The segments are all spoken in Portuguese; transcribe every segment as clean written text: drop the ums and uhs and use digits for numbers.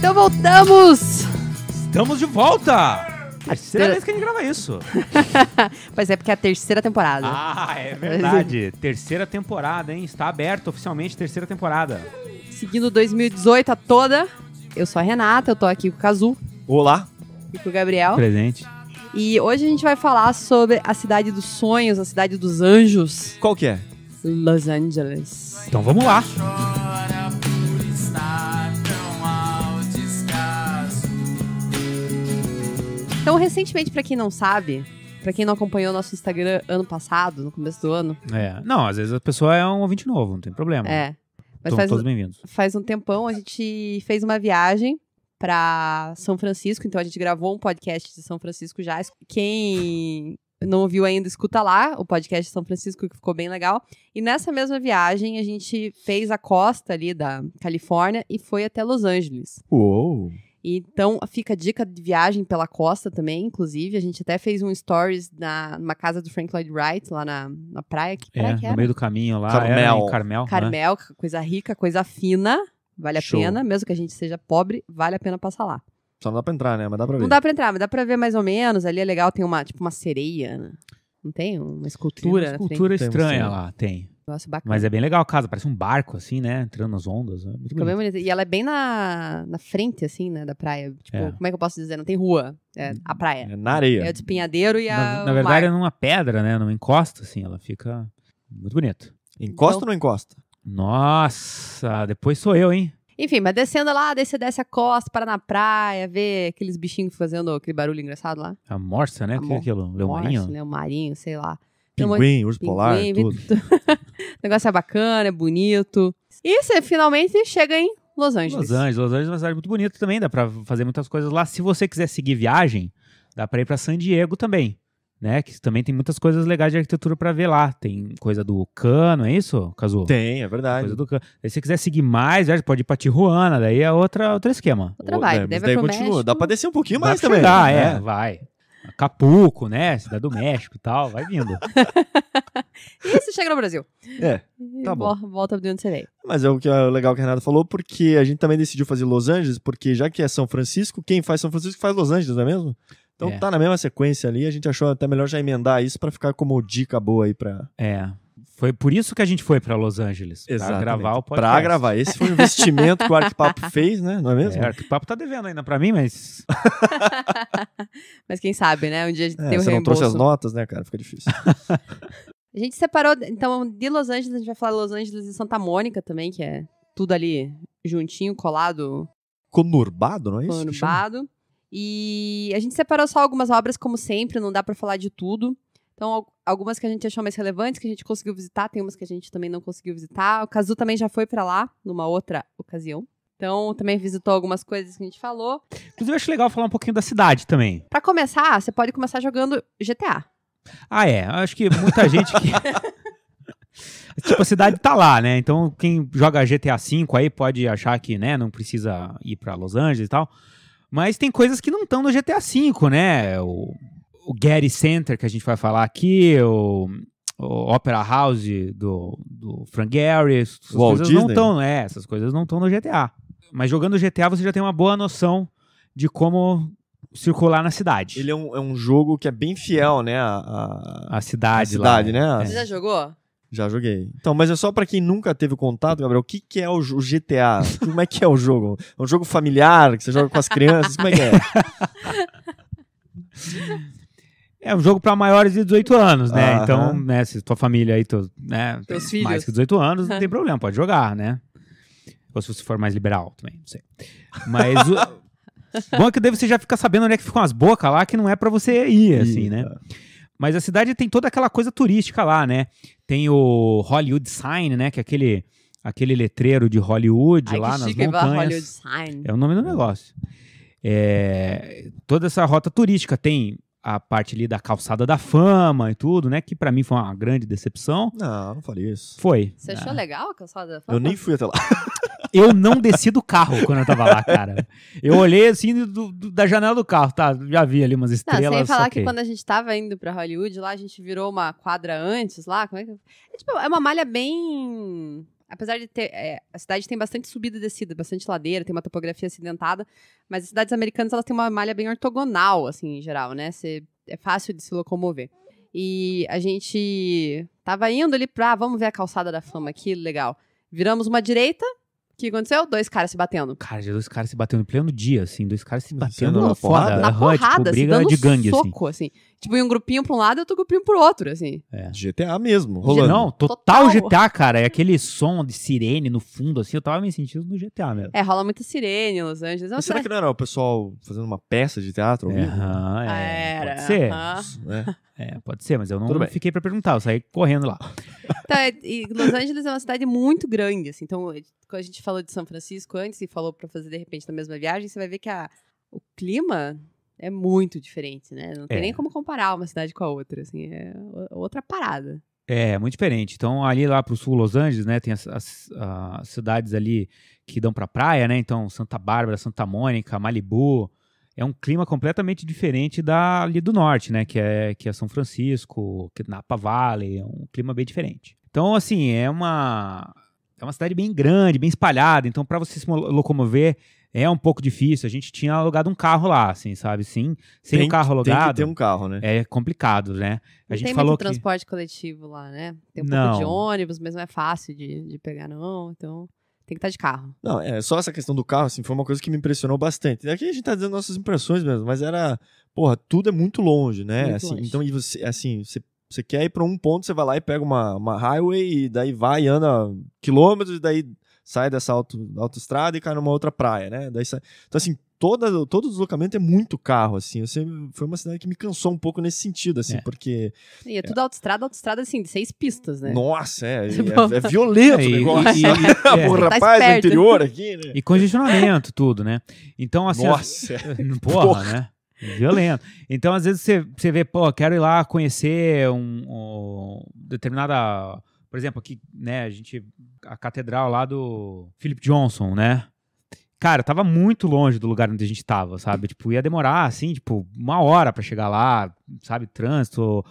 Então voltamos! Estamos de volta! Terceira vez que a gente grava isso. Mas é porque é a terceira temporada. Ah, é verdade. Terceira temporada, hein? Está aberto oficialmente terceira temporada. Seguindo 2018 a toda. Eu sou a Renata, eu tô aqui com o Kazu. Olá. E com o Gabriel. Presente. E hoje a gente vai falar sobre a cidade dos sonhos, a cidade dos anjos. Qual que é? Los Angeles. Então vamos lá. Então, recentemente, pra quem não sabe, pra quem não acompanhou nosso Instagram ano passado, no começo do ano. Não, às vezes a pessoa é um ouvinte novo, não tem problema. Mas São todos bem-vindos. Faz um tempão a gente fez uma viagem pra São Francisco, então a gente gravou um podcast de São Francisco já. Quem não ouviu ainda, escuta lá o podcast de São Francisco, que ficou bem legal. E nessa mesma viagem, a gente fez a costa ali da Califórnia e foi até Los Angeles. Uou! Então, fica a dica de viagem pela costa também, inclusive. A gente até fez um stories numa casa do Frank Lloyd Wright, lá na praia. Que praia que era? No meio do caminho lá. Carmel. Em Carmel. Carmel, Né? coisa rica, coisa fina. Vale a Show. pena, mesmo que a gente seja pobre, vale a pena passar lá. Só não dá pra entrar, né? Mas dá pra ver. Não dá pra entrar, mas dá pra ver mais ou menos. Ali é legal, tem uma sereia, né? Não tem? Uma escultura. Tem uma escultura na frente. estranha Tem. lá, tem. Negócio bacana. Mas é bem legal a casa, parece um barco assim, né? Entrando nas ondas. É muito Ficou bem bonito. bonita. E ela é bem na frente, assim, né, da praia. Tipo, É. como é que eu posso dizer? Não tem rua. É a praia. É na areia. É o despenhadeiro e Na o verdade é mar. numa pedra, né? Numa encosta, assim, ela fica muito bonita. Encosta Então- ou não encosta? Nossa, depois sou eu, hein? Enfim, mas descendo lá, desce a costa, para na praia, ver aqueles bichinhos fazendo aquele barulho engraçado lá. A morsa, né? O que é aquilo? Leão marinho? Morse, Leão marinho, sei lá. Tem um Pinguim, urso polar, pinguim, tudo. O negócio é bacana, é bonito. E você finalmente chega em Los Angeles. Los Angeles é uma cidade muito bonita também, dá pra fazer muitas coisas lá. Se você quiser seguir viagem, dá pra ir pra San Diego também, né? Que também tem muitas coisas legais de arquitetura pra ver lá. Tem coisa do Cano, é isso, Kazu? Tem, é verdade. Coisa do Cano. Se você quiser seguir mais, pode ir pra Tijuana, daí é outro esquema. Outra vibe. Mas Daí vai daí pro continua. México. Dá pra descer um pouquinho Dá mais pra também. chegar, vai. Acapulco, né? Cidade do México e tal, vai vindo. E você chega no Brasil. É, E tá bom. Volta de onde você veio. Mas é o que é legal que a Renata falou, porque a gente também decidiu fazer Los Angeles, porque já que é São Francisco, quem faz São Francisco faz Los Angeles, não é mesmo? Então É. tá na mesma sequência ali, a gente achou até melhor já emendar isso pra ficar como dica boa aí pra... Foi por isso que a gente foi pra Los Angeles. Pra Exatamente. gravar o podcast. Pra gravar. Esse foi um investimento que o Arquipapo fez, né? Não é mesmo? O Arquipapo tá devendo ainda pra mim, mas... Mas quem sabe, né? Um dia a gente tem o Você não trouxe as reembolso. notas, né, cara? Fica difícil. A gente separou, então, de Los Angeles, a gente vai falar de Los Angeles e Santa Mônica também, que é tudo ali juntinho, colado, Conurbado, não é isso? que chama? conurbado. E a gente separou só algumas obras, como sempre, não dá pra falar de tudo. Então, algumas que a gente achou mais relevantes, que a gente conseguiu visitar, tem umas que a gente também não conseguiu visitar. O Kazu também já foi pra lá, numa outra ocasião. Então, também visitou algumas coisas que a gente falou. Inclusive, eu acho legal falar um pouquinho da cidade também. Pra começar, você pode começar jogando GTA. Acho que muita gente que... Tipo, a cidade tá lá, né? Então, quem joga GTA V aí pode achar que, né, não precisa ir pra Los Angeles e tal. Mas tem coisas que não estão no GTA V, né? O Getty Center, que a gente vai falar aqui, o Opera House do Frank Gehry, essas Walt coisas não Disney. estão, essas coisas não estão no GTA. Mas jogando GTA você já tem uma boa noção de como circular na cidade. Ele é um jogo que é bem fiel, né? A cidade lá. cidade, né? Você já jogou? Já joguei. Então, mas é só pra quem nunca teve contato, Gabriel, o que é o GTA? Como é que é o jogo? É um jogo familiar, que você joga com as crianças? Como é que é? É um jogo para maiores de 18 anos, né? Aham. Então, né, se tua família aí, né, Teus tem filhos. mais que 18 anos, não tem problema, pode jogar, né? Ou se você for mais liberal também, não sei. Mas o bom é que daí você já fica sabendo onde é que ficam as bocas lá, que não é para você ir, assim, né? Mas a cidade tem toda aquela coisa turística lá, né? Tem o Hollywood Sign, né? Que é aquele letreiro de Hollywood Ai, lá que nas chique, vai Hollywood montanhas. Sign. É o nome do negócio. Toda essa rota turística tem a parte ali da calçada da fama e tudo, né? Que pra mim foi uma grande decepção. Não faria isso. Foi. Você achou legal a calçada da fama? Eu nem fui até lá. Eu não desci do carro quando eu tava lá, cara. Eu olhei assim da janela do carro, tá? Já vi ali umas Não, estrelas. sem falar saquei. que quando a gente tava indo pra Hollywood, lá a gente virou uma quadra antes lá. Como é que... é uma malha bem apesar de ter, a cidade tem bastante subida e descida, bastante ladeira, tem uma topografia acidentada, mas as cidades americanas, elas têm uma malha bem ortogonal, assim, em geral, né? É fácil de se locomover. E a gente tava indo ali vamos ver a calçada da fama aqui, legal. Viramos uma direita, o que aconteceu? 2 caras se batendo. Cara, já 2 caras se batendo em pleno dia, assim. 2 caras se Mas batendo na na porrada? foda. Na porrada, tipo, briga dando de gangue, soco, assim. Tipo, em um grupinho pra um lado e outro grupinho pro outro, assim. GTA mesmo, rolando. Não, total GTA, cara. É aquele som de sirene no fundo, assim. Eu tava me sentindo no GTA mesmo. Rola muita sirene em Los Angeles. Mas será que não era o pessoal fazendo uma peça de teatro? Ao vivo? Era. Pode ser. Pode ser, mas eu Tudo não bem. fiquei pra perguntar. Eu saí correndo lá. Então, e Los Angeles é uma cidade muito grande, assim. Então, quando a gente falou de São Francisco antes e falou pra fazer, de repente, na mesma viagem, você vai ver que o clima é muito diferente, né? Não tem nem como comparar uma cidade com a outra, assim. É outra parada. É, muito diferente. Então, ali lá pro sul, Los Angeles, né, tem as cidades ali que dão pra praia, né? Então, Santa Bárbara, Santa Mônica, Malibu. É um clima completamente diferente ali do norte, né? Que é São Francisco, que é Napa Valley. É um clima bem diferente. Então, assim, é uma cidade bem grande, bem espalhada. Então, para você se locomover, é um pouco difícil. A gente tinha alugado um carro lá, assim, sabe? Sim, sem o carro alugado. Tem que ter um carro, né? É complicado, né? A Não gente tem falou muito que transporte coletivo lá, né? Tem um Não. pouco de ônibus, mas não é fácil de pegar, não. Então, tem que estar de carro. Não, só essa questão do carro, assim, foi uma coisa que me impressionou bastante. Aqui a gente tá dizendo nossas impressões mesmo, mas tudo é muito longe, né? Muito Assim, longe. então, e você, assim, você quer ir pra um ponto, você vai lá e pega uma highway, e daí vai e anda quilômetros, e daí sai dessa autoestrada e cai numa outra praia, né? Daí sai... Então, assim, todo o deslocamento é muito carro, assim. Foi uma cidade que me cansou um pouco nesse sentido, assim, porque... E é tudo autoestrada, assim, de 6 pistas, né? Nossa, é Tipo- violento o negócio. O Tá rapaz do esperto. interior aqui, né? E congestionamento, tudo, né? Então, assim... Nossa, Porra, né? Violento. Então, às vezes, você vê, quero ir lá conhecer um determinada... Por exemplo, aqui, né, a catedral lá do Philip Johnson, né? Cara, tava muito longe do lugar onde a gente tava, sabe? Tipo, ia demorar, assim, tipo, 1 hora pra chegar lá, sabe? Trânsito,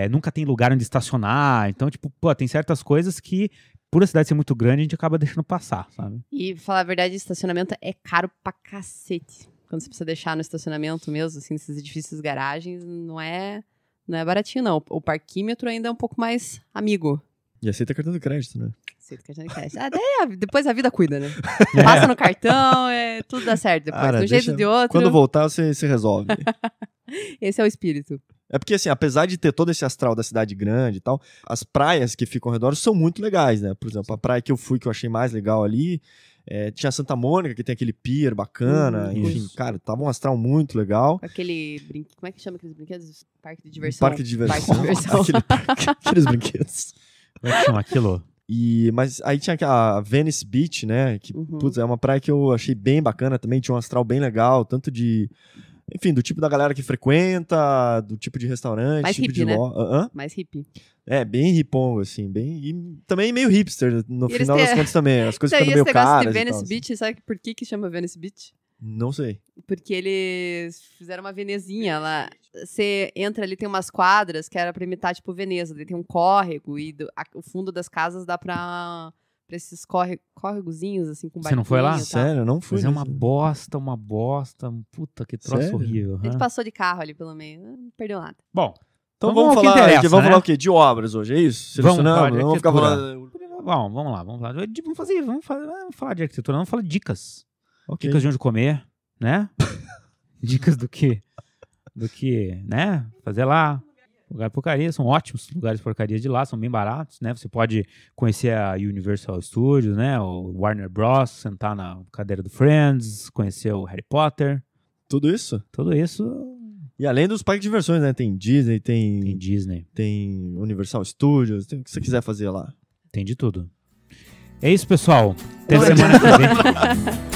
nunca tem lugar onde estacionar. Então, tipo, tem certas coisas que, por a cidade ser muito grande, a gente acaba deixando passar, sabe? E, pra falar a verdade, estacionamento é caro pra cacete. Quando você precisa deixar no estacionamento mesmo, assim, nesses edifícios, garagens, não é baratinho, não. O parquímetro ainda é um pouco mais amigo. E aceita cartão de crédito, né? Aceita cartão de crédito. Depois a vida cuida, né? Passa no cartão, tudo dá certo depois. Cara, de um jeito ou de outro. Quando voltar, você resolve. Esse é o espírito. É porque, assim, apesar de ter todo esse astral da cidade grande e tal, as praias que ficam ao redor são muito legais, né? Por exemplo, a praia que eu fui, que eu achei mais legal ali, tinha Santa Mônica, que tem aquele pier bacana, enfim, isso. cara, tava um astral muito legal. Aquele como é que chama aqueles brinquedos? Parque de diversão. Parque de diversão. Parque de diversão. Aqueles brinquedos. Como é que chama aquilo? Mas aí tinha a Venice Beach, né? Que, putz, é uma praia que eu achei bem bacana também, tinha um astral bem legal, tanto de... Enfim, do tipo da galera que frequenta, do tipo de restaurante, Mais tipo hippie, de né? Mais hippie. bem hipongo, assim, e também meio hipster, no E eles final têm- das contas também, as coisas Então, e ficando esse meio negócio caras de e Venice tal, Beach, sabe por que chama Venice Beach? Não sei. Porque eles fizeram uma venezinha lá. Você entra ali, tem umas quadras que era pra imitar, tipo, Veneza. Daí tem um córrego e o fundo das casas dá pra esses córregozinhos, assim, com Você não foi lá? barquinho e tal. Sério, eu não fui. Mas é uma nesse- bosta. Puta, que troço Sério? horrível. A gente né? passou de carro ali pelo meio. Não perdeu nada. Bom, Então vamos vamos ao que falar, interessa, vamos né? falar o quê? De obras hoje, é isso? Vamos Selecionando? falar de Vamos ficar arquitetura. falando... vamos lá. Vamos falar de arquitetura, vamos falar de dicas. Ok. Dicas de onde comer, né? Dicas do que, né? Fazer lá. Lugar porcaria, são ótimos lugares porcaria de lá, são bem baratos, né? Você pode conhecer a Universal Studios, né? O Warner Bros, sentar na cadeira do Friends, conhecer o Harry Potter, Tudo isso? tudo isso E além dos parques de diversões, né? Tem Disney, tem Disney, tem Universal Studios, tem o que você quiser fazer lá. tem de tudo. É isso, pessoal. Até Oi. semana que vem.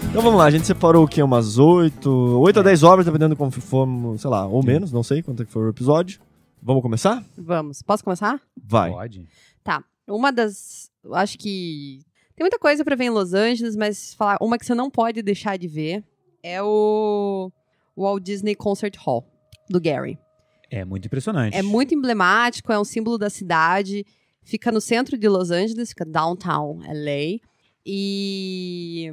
Então vamos lá, a gente separou o quê? Umas 8 a 10 obras, dependendo de como for, sei lá, ou menos, não sei quanto é que for o episódio. Vamos começar? Vamos. Posso começar? Vai. Pode. Tá. Eu acho que tem muita coisa pra ver em Los Angeles, mas falar uma que você não pode deixar de ver é o Walt Disney Concert Hall. do Gary. É muito impressionante. É muito emblemático, é um símbolo da cidade. Fica no centro de Los Angeles, fica downtown LA. E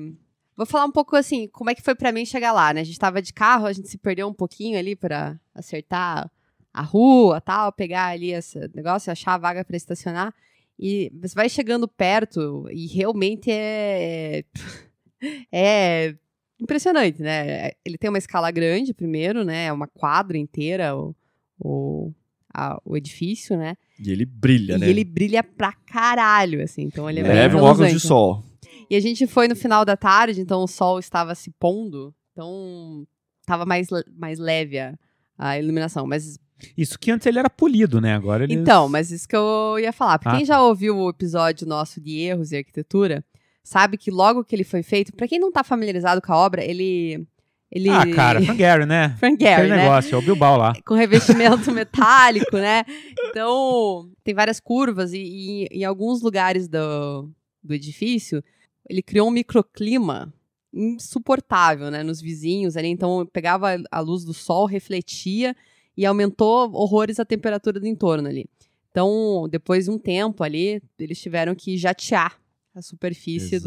vou falar um pouco assim, como é que foi pra mim chegar lá, né? A gente tava de carro, a gente se perdeu um pouquinho ali pra acertar a rua, tal, pegar ali esse negócio, achar a vaga pra estacionar. E você vai chegando perto e realmente é impressionante, né? Ele tem uma escala grande primeiro, né? É uma quadra inteira o edifício, né? E ele brilha, né? E ele brilha pra caralho, assim. Então ele é bem Leve um óculos de reluzente. sol. E a gente foi no final da tarde, então o sol estava se pondo. Então tava mais leve a iluminação. Mas Isso que antes ele era polido, né? Agora ele... então, mas isso que eu ia falar. Pra quem Ah, já ouviu o episódio nosso de erros e arquitetura, sabe que logo que ele foi feito, pra quem não tá familiarizado com a obra, ele Ah, cara, Frank Gehry, né? Frank Gehry, Aquele né? negócio, é o Bilbao lá. Com revestimento metálico, né? Então, tem várias curvas e em alguns lugares do edifício, ele criou um microclima insuportável, né? Nos vizinhos ali. Então, pegava a luz do sol, refletia e aumentou horrores a temperatura do entorno ali. Então, depois de um tempo ali, eles tiveram que jatear a superfície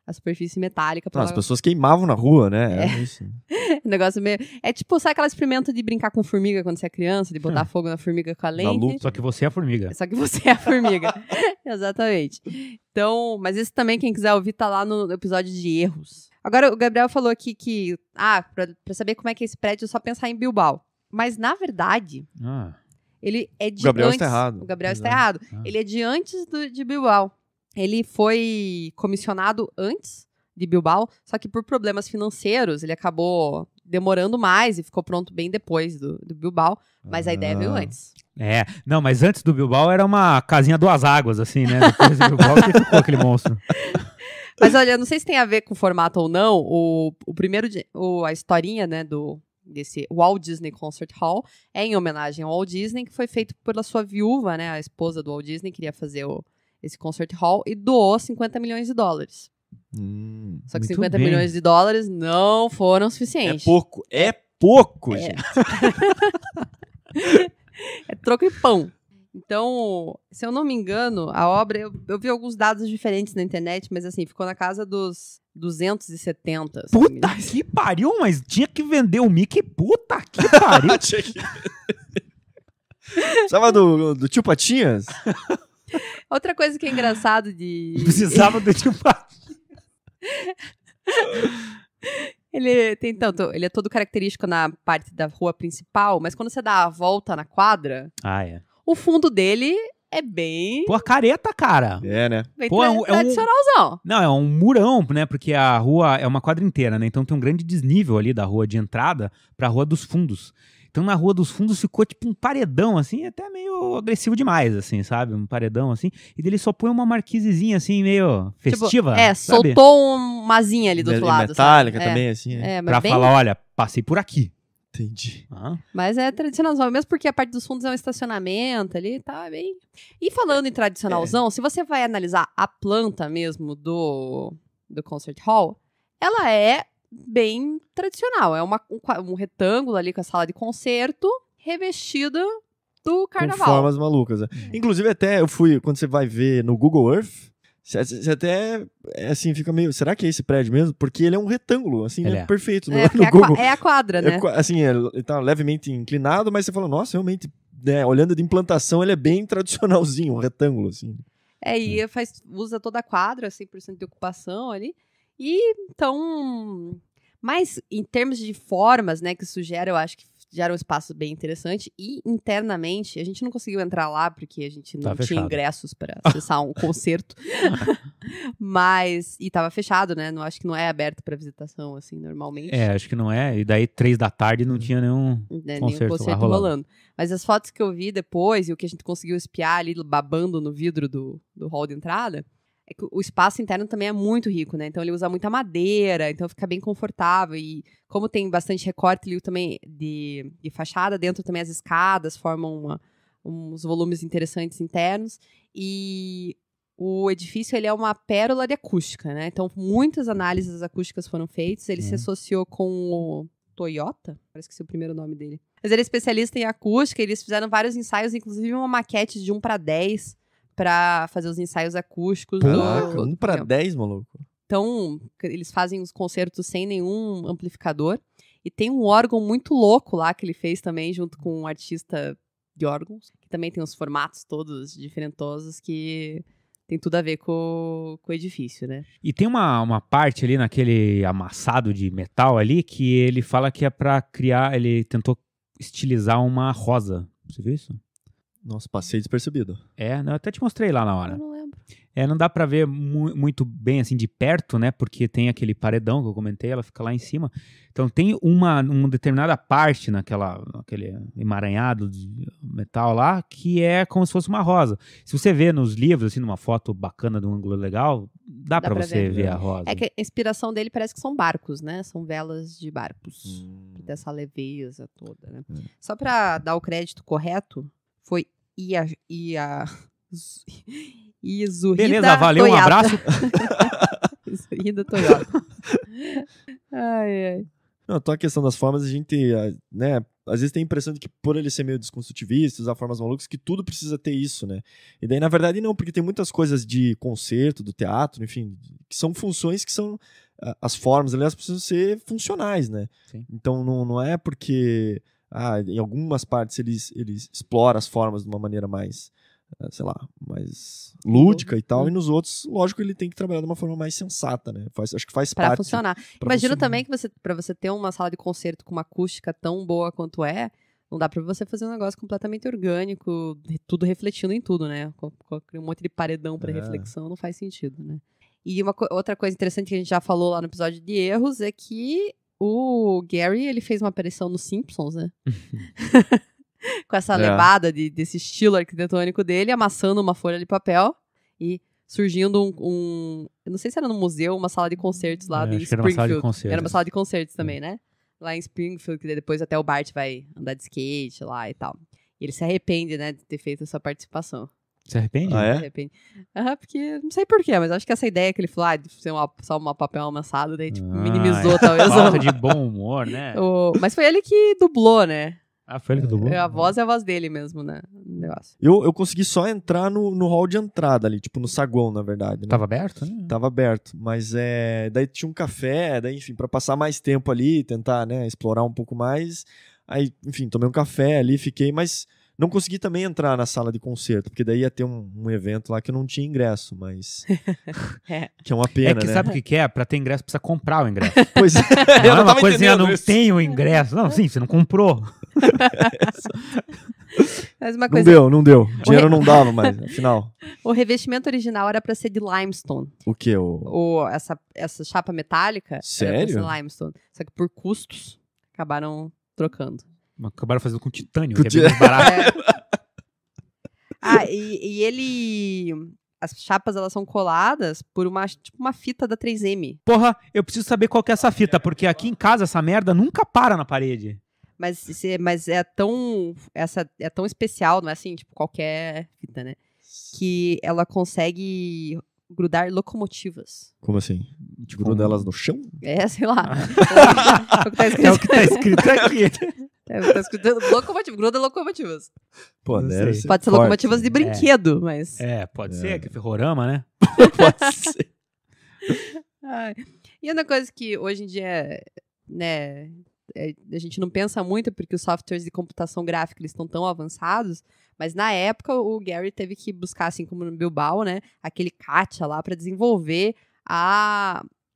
a superfície metálica. As pessoas queimavam na rua, né? É. Isso. O negócio meio... É tipo, sabe aquela experimento de brincar com formiga quando você é criança, de botar fogo na formiga com a lente? luz. Só que você é a formiga. Só que você é a formiga. Exatamente. Então, mas esse também, quem quiser ouvir, tá lá no episódio de erros. Agora, o Gabriel falou aqui que, pra saber como é que é esse prédio, é só pensar em Bilbao. Mas, na verdade, Ah, ele é de O Gabriel antes... está errado. O Gabriel está Exato. errado. Ah. Ele é de antes de Bilbao. Ele foi comissionado antes de Bilbao, só que por problemas financeiros, ele acabou demorando mais e ficou pronto bem depois do Bilbao. Mas a ideia veio antes. é. Não, mas antes do Bilbao era uma casinha duas águas, assim, né? Depois do Bilbao que ficou aquele monstro. Mas olha, não sei se tem a ver com o formato ou não, o primeiro, a historinha, né, desse Walt Disney Concert Hall é em homenagem ao Walt Disney, que foi feito pela sua viúva, né, a esposa do Walt Disney, queria fazer esse Concert Hall e doou $50 milhões. Só que Muito 50 bem. milhões de dólares não foram É suficientes. pouco, É. gente. É troco e pão. Então, se eu não me engano, a obra, eu vi alguns dados diferentes na internet, mas assim, ficou na casa dos 270. se não me Puta engano. que pariu, mas tinha que vender o Mickey. Puta que pariu. Precisava do tio Patinhas? Outra coisa que é engraçado de... Precisava do tipo... Ele tem tanto, ele é todo característico na parte da rua principal, mas quando você dá a volta na quadra, Ah, é. o fundo dele é bem, Pô, careta, cara. É, né? bem pô, é um- tradicionalzão. Não, é um murão, né? Porque a rua é uma quadra inteira, né? Então tem um grande desnível ali da rua de entrada pra rua dos fundos. Então na rua dos fundos ficou tipo um paredão, assim, até meio agressivo demais, assim, sabe? Um paredão, assim. E dele só põe uma marquisezinha, assim, meio festiva, Tipo, sabe? soltou uma asinha ali do outro lado. Metálica sabe? também, assim. É. É, mas Pra bem... falar, olha, passei por aqui. Entendi. Ah, Mas é tradicionalzão, mesmo porque a parte dos fundos é um estacionamento ali, tá bem... E falando em tradicionalzão, se você vai analisar a planta mesmo do Concert Hall, ela é bem tradicional. É um retângulo ali com a sala de concerto, revestida do carnaval. Com formas malucas. Né? Inclusive, até eu fui, quando você vai ver no Google Earth, você até, assim, fica meio... Será que é esse prédio mesmo? Porque ele é um retângulo, assim, Ele né? é. Perfeito. No, É, porque no Google. é a quadra, né? Assim, ele tá levemente inclinado, mas você fala, nossa, realmente, né, olhando de implantação, ele é bem tradicionalzinho, um retângulo, assim. E usa toda a quadra, 100% de ocupação ali. E então... Mas em termos de formas, né, que isso gera, eu acho que gera um espaço bem interessante. E internamente, a gente não conseguiu entrar lá porque a gente não Tá tinha fechado. ingressos para acessar um concerto. E tava fechado, né? Não, acho que não é aberto para visitação, assim, normalmente. é, acho que não é. E daí, 3 da tarde, não tinha nenhum... Né, concerto nenhum lá concerto rolando. rolando. Mas as fotos que eu vi depois e o que a gente conseguiu espiar ali, babando no vidro do hall de entrada, é que o espaço interno também é muito rico, né? Então ele usa muita madeira, então fica bem confortável. E como tem bastante recorte ali também de fachada, dentro também as escadas formam uns volumes interessantes internos. E o edifício ele é uma pérola de acústica, né? Então muitas análises acústicas foram feitas. Ele se associou com Toyota? Parece que esse é o primeiro nome dele. Mas ele é especialista em acústica, eles fizeram vários ensaios, inclusive uma maquete de 1:10 pra fazer os ensaios acústicos. Caraca, 1:10, Então, maluco. Então, eles fazem os concertos sem nenhum amplificador. E tem um órgão muito louco lá que ele fez também, junto com um artista de órgãos, que também tem os formatos todos diferentosos que tem tudo a ver com o edifício, né? E tem uma parte ali naquele amassado de metal ali que ele fala que é pra criar, ele tentou estilizar uma rosa. Você viu isso? Nossa, passei despercebido. É, eu até te mostrei lá na hora. Eu não lembro. Não dá pra ver muito bem assim de perto, né? Porque tem aquele paredão que eu comentei, ela fica lá em cima. Então tem uma determinada parte naquele emaranhado de metal lá que é como se fosse uma rosa. Se você vê nos livros, assim, numa foto bacana de um ângulo legal, dá pra você ver a rosa. É que a inspiração dele parece que são barcos, né? São velas de barcos. Dessa leveza toda, né? Só pra dar o crédito correto, foi Yasuhida Beleza, valeu, Toyota. um abraço. Yasuhida Toyota. Ai. Não, então a questão das formas, a gente, né, às vezes tem a impressão de que por ele ser meio desconstrutivista, usar formas malucas, que tudo precisa ter isso, né? E daí, na verdade, não, porque tem muitas coisas de concerto, do teatro, enfim, que são funções que são, as formas, aliás, precisam ser funcionais, né? Sim. Então não é porque, em algumas partes ele explora as formas de uma maneira mais, sei lá, mais lúdica e tal, e nos outros, lógico, ele tem que trabalhar de uma forma mais sensata, né? Acho que faz Pra parte. funcionar. pra Imagino funcionar. também que pra você ter uma sala de concerto com uma acústica tão boa quanto não dá pra você fazer um negócio completamente orgânico, tudo refletindo em tudo, né? Com um monte de paredão pra reflexão, não faz sentido, né? E outra coisa interessante que a gente já falou lá no episódio de erros é que o Gary, ele fez uma aparição nos Simpsons, né? Com essa levada desse estilo arquitetônico dele, amassando uma folha de papel e surgindo eu não sei se era no museu, uma sala de concertos lá de Springfield. Era uma sala de concertos também, né? Lá em Springfield, que depois até o Bart vai andar de skate lá e tal. E ele se arrepende, né, de ter feito essa participação. Se arrepende? Ah, é? Se arrepende. Porque, não sei porquê, mas acho que essa ideia que ele falou, de ser só uma papel amassado, daí, tipo, minimizou, talvez. Falta de bom humor, né? Mas foi ele que dublou, né? Foi ele que dublou? A voz é a voz dele mesmo, né? O negócio. Eu consegui só entrar no hall de entrada ali, tipo no saguão, na verdade. Né? Tava aberto, né? Tava aberto, mas daí tinha um café, daí, enfim, pra passar mais tempo ali, tentar, né, explorar um pouco mais. Aí, enfim, tomei um café ali, fiquei, mas não consegui também entrar na sala de concerto, porque daí ia ter um evento lá que eu não tinha ingresso, mas... Que é uma pena, né? Sabe o que é? Pra ter ingresso, precisa comprar o ingresso. Pois é, Não é uma coisa assim, eu não isso. tenho ingresso. Não, sim, você não comprou. Mas uma Não coisa, deu. Dinheiro não dava mais, afinal. o revestimento original era pra ser de limestone. O quê? Essa chapa metálica era pra Sério? ser limestone. Só que por custos, acabaram trocando. Acabaram fazendo com titânio, Com que é bem mais barato. E ele... As chapas, elas são coladas por uma fita da 3M. Porra, eu preciso saber qual que é essa fita, porque aqui em casa essa merda nunca para na parede. Mas é tão especial, não é assim, tipo, qualquer fita, né? Que ela consegue grudar locomotivas. Como assim? Tipo, Gruda elas no chão? Sei lá. É o que tá escrito aqui. Tá escrito locomotiva, gruda locomotivas. Pô, Não deve sei. ser Pode ser forte. locomotivas de brinquedo, mas... Pode ser, que é ferrorama, né? Pode ser. E outra coisa que hoje em dia, né, a gente não pensa muito porque os softwares de computação gráfica eles estão tão avançados, mas na época o Gary teve que buscar, assim como no Bilbao, né, aquele CATIA lá para desenvolver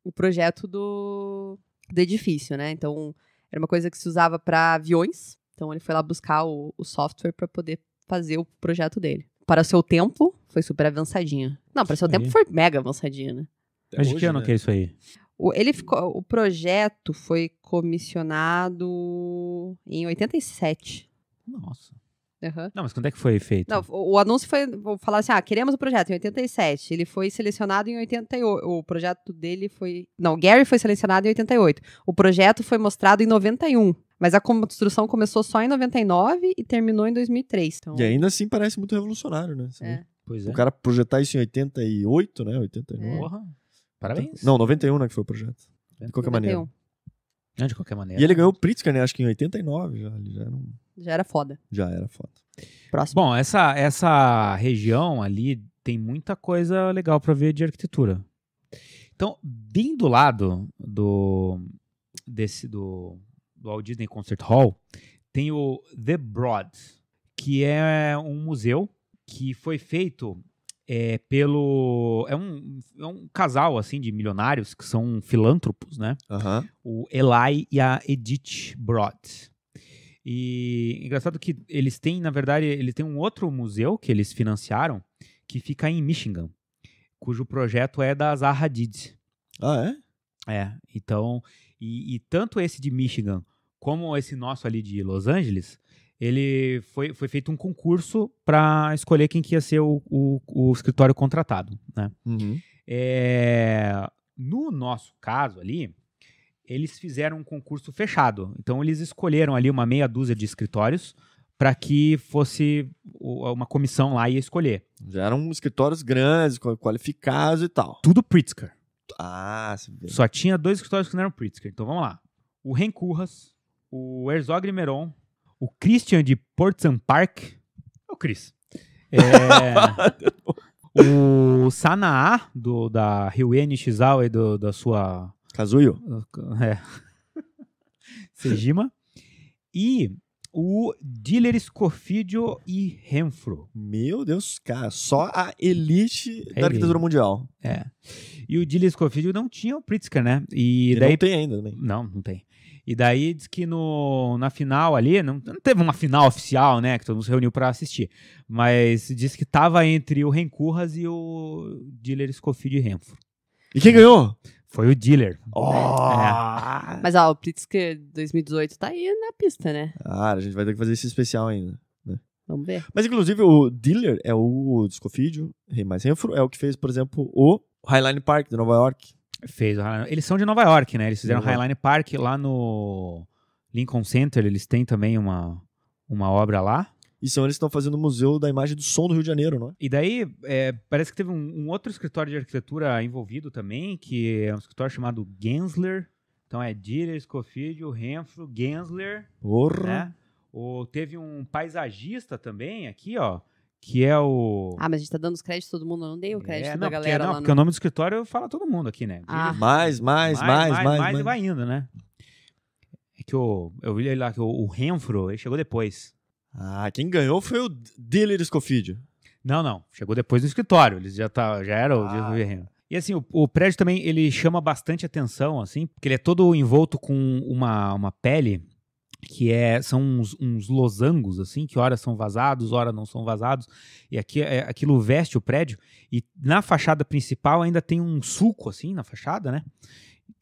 o projeto do edifício, né? Então era uma coisa que se usava para aviões. Então ele foi lá buscar o software para poder fazer o projeto dele. Para o seu tempo, foi super avançadinho. Não, para o seu tempo foi mega avançadinho, né? Mas de que ano que é isso aí? O projeto foi comissionado em 87. Nossa. Uhum. Não, mas quando é que foi feito? Não, o anúncio foi, vou falar assim, queremos o projeto em 87. Ele foi selecionado em 88. O projeto dele foi... Não, o Gary foi selecionado em 88. O projeto foi mostrado em 91. Mas a construção começou só em 99 e terminou em 2003. Então... E ainda assim parece muito revolucionário, né? Pois é. O cara projetar isso em 88, né? 89. Porra. Parabéns. Não, 91, né, que foi o projeto. De qualquer 91. maneira. De qualquer maneira. E ele ganhou o Pritzker, né? Acho que em 89 já. Ele Já era foda. já era foda. Próximo. Bom, essa região ali tem muita coisa legal para ver de arquitetura. Então, bem do lado do Walt Disney Concert Hall, tem o The Broad, que é um museu que foi feito pelo... É um casal, assim, de milionários que são filântropos, né? Aham. O Eli e a Edith Broad. E engraçado que eles têm, na verdade, eles têm um outro museu que eles financiaram, que fica em Michigan, cujo projeto é da Zaha Hadid. Ah, é? É, então, e tanto esse de Michigan como esse nosso ali de Los Angeles, ele foi feito um concurso para escolher quem que ia ser o escritório contratado, né? Uhum. No nosso caso ali, eles fizeram um concurso fechado. Então, eles escolheram ali uma meia dúzia de escritórios para que fosse uma comissão lá ia escolher. Já eram escritórios grandes, qualificados e tal. Tudo Pritzker. Ah, você vê. Só tinha 2 escritórios que não eram Pritzker. Então, vamos lá. O Ren Koolhaas, o Herzog de Meuron, o Christian de Portzampark, Park, o Chris. O Sanaa, da Ryuei Nishizawa e da sua... Kazuyo. Sejima. E o Diller Scofidio e Renfro. Meu Deus, cara, só a elite da arquitetura mundial. E o Diller Scofidio não tinha o Pritzker, né? E E daí não tem ainda também. Não tem. E daí diz que na final ali, não teve uma final oficial, né, que todo mundo se reuniu pra assistir, mas diz que tava entre o Ren Koolhaas e o Diller Scofidio e Renfro. E quem ganhou? Foi o Diller. Mas o Pritzker 2018 tá aí na pista, né? Ah, a gente vai ter que fazer esse especial ainda. Vamos ver. Mas, inclusive, o Diller é o Scofidio, mais Renfro, é o que fez, por exemplo, o Highline Park de Nova York. Eles são de Nova York, né? Eles fizeram Uhum. Highline Park lá no Lincoln Center, eles têm também uma obra lá. E são eles que estão fazendo o Museu da Imagem do Som do Rio de Janeiro, não é? E daí, parece que teve um outro escritório de arquitetura envolvido também, que é um escritório chamado Gensler. Então é Diller, Scofidio, Renfro, Gensler, Porra! né? Teve um paisagista também aqui, ó, que é o... Ah, mas a gente tá dando os créditos todo mundo, eu não dei o crédito da não, galera lá. porque o nome do escritório fala todo mundo aqui, né? Ah. Mais E vai indo, né? É que eu vi lá que o Renfro, ele chegou depois. Ah, quem ganhou foi o Diller Scofidio. Não. Chegou depois do escritório. Eles já era o Renfro. E assim, o prédio também, ele chama bastante atenção, assim, porque ele é todo envolto com uma pele que são uns losangos, assim, que ora são vazados, ora não são vazados, e aquilo veste o prédio, e na fachada principal ainda tem um sulco, assim, na fachada, né?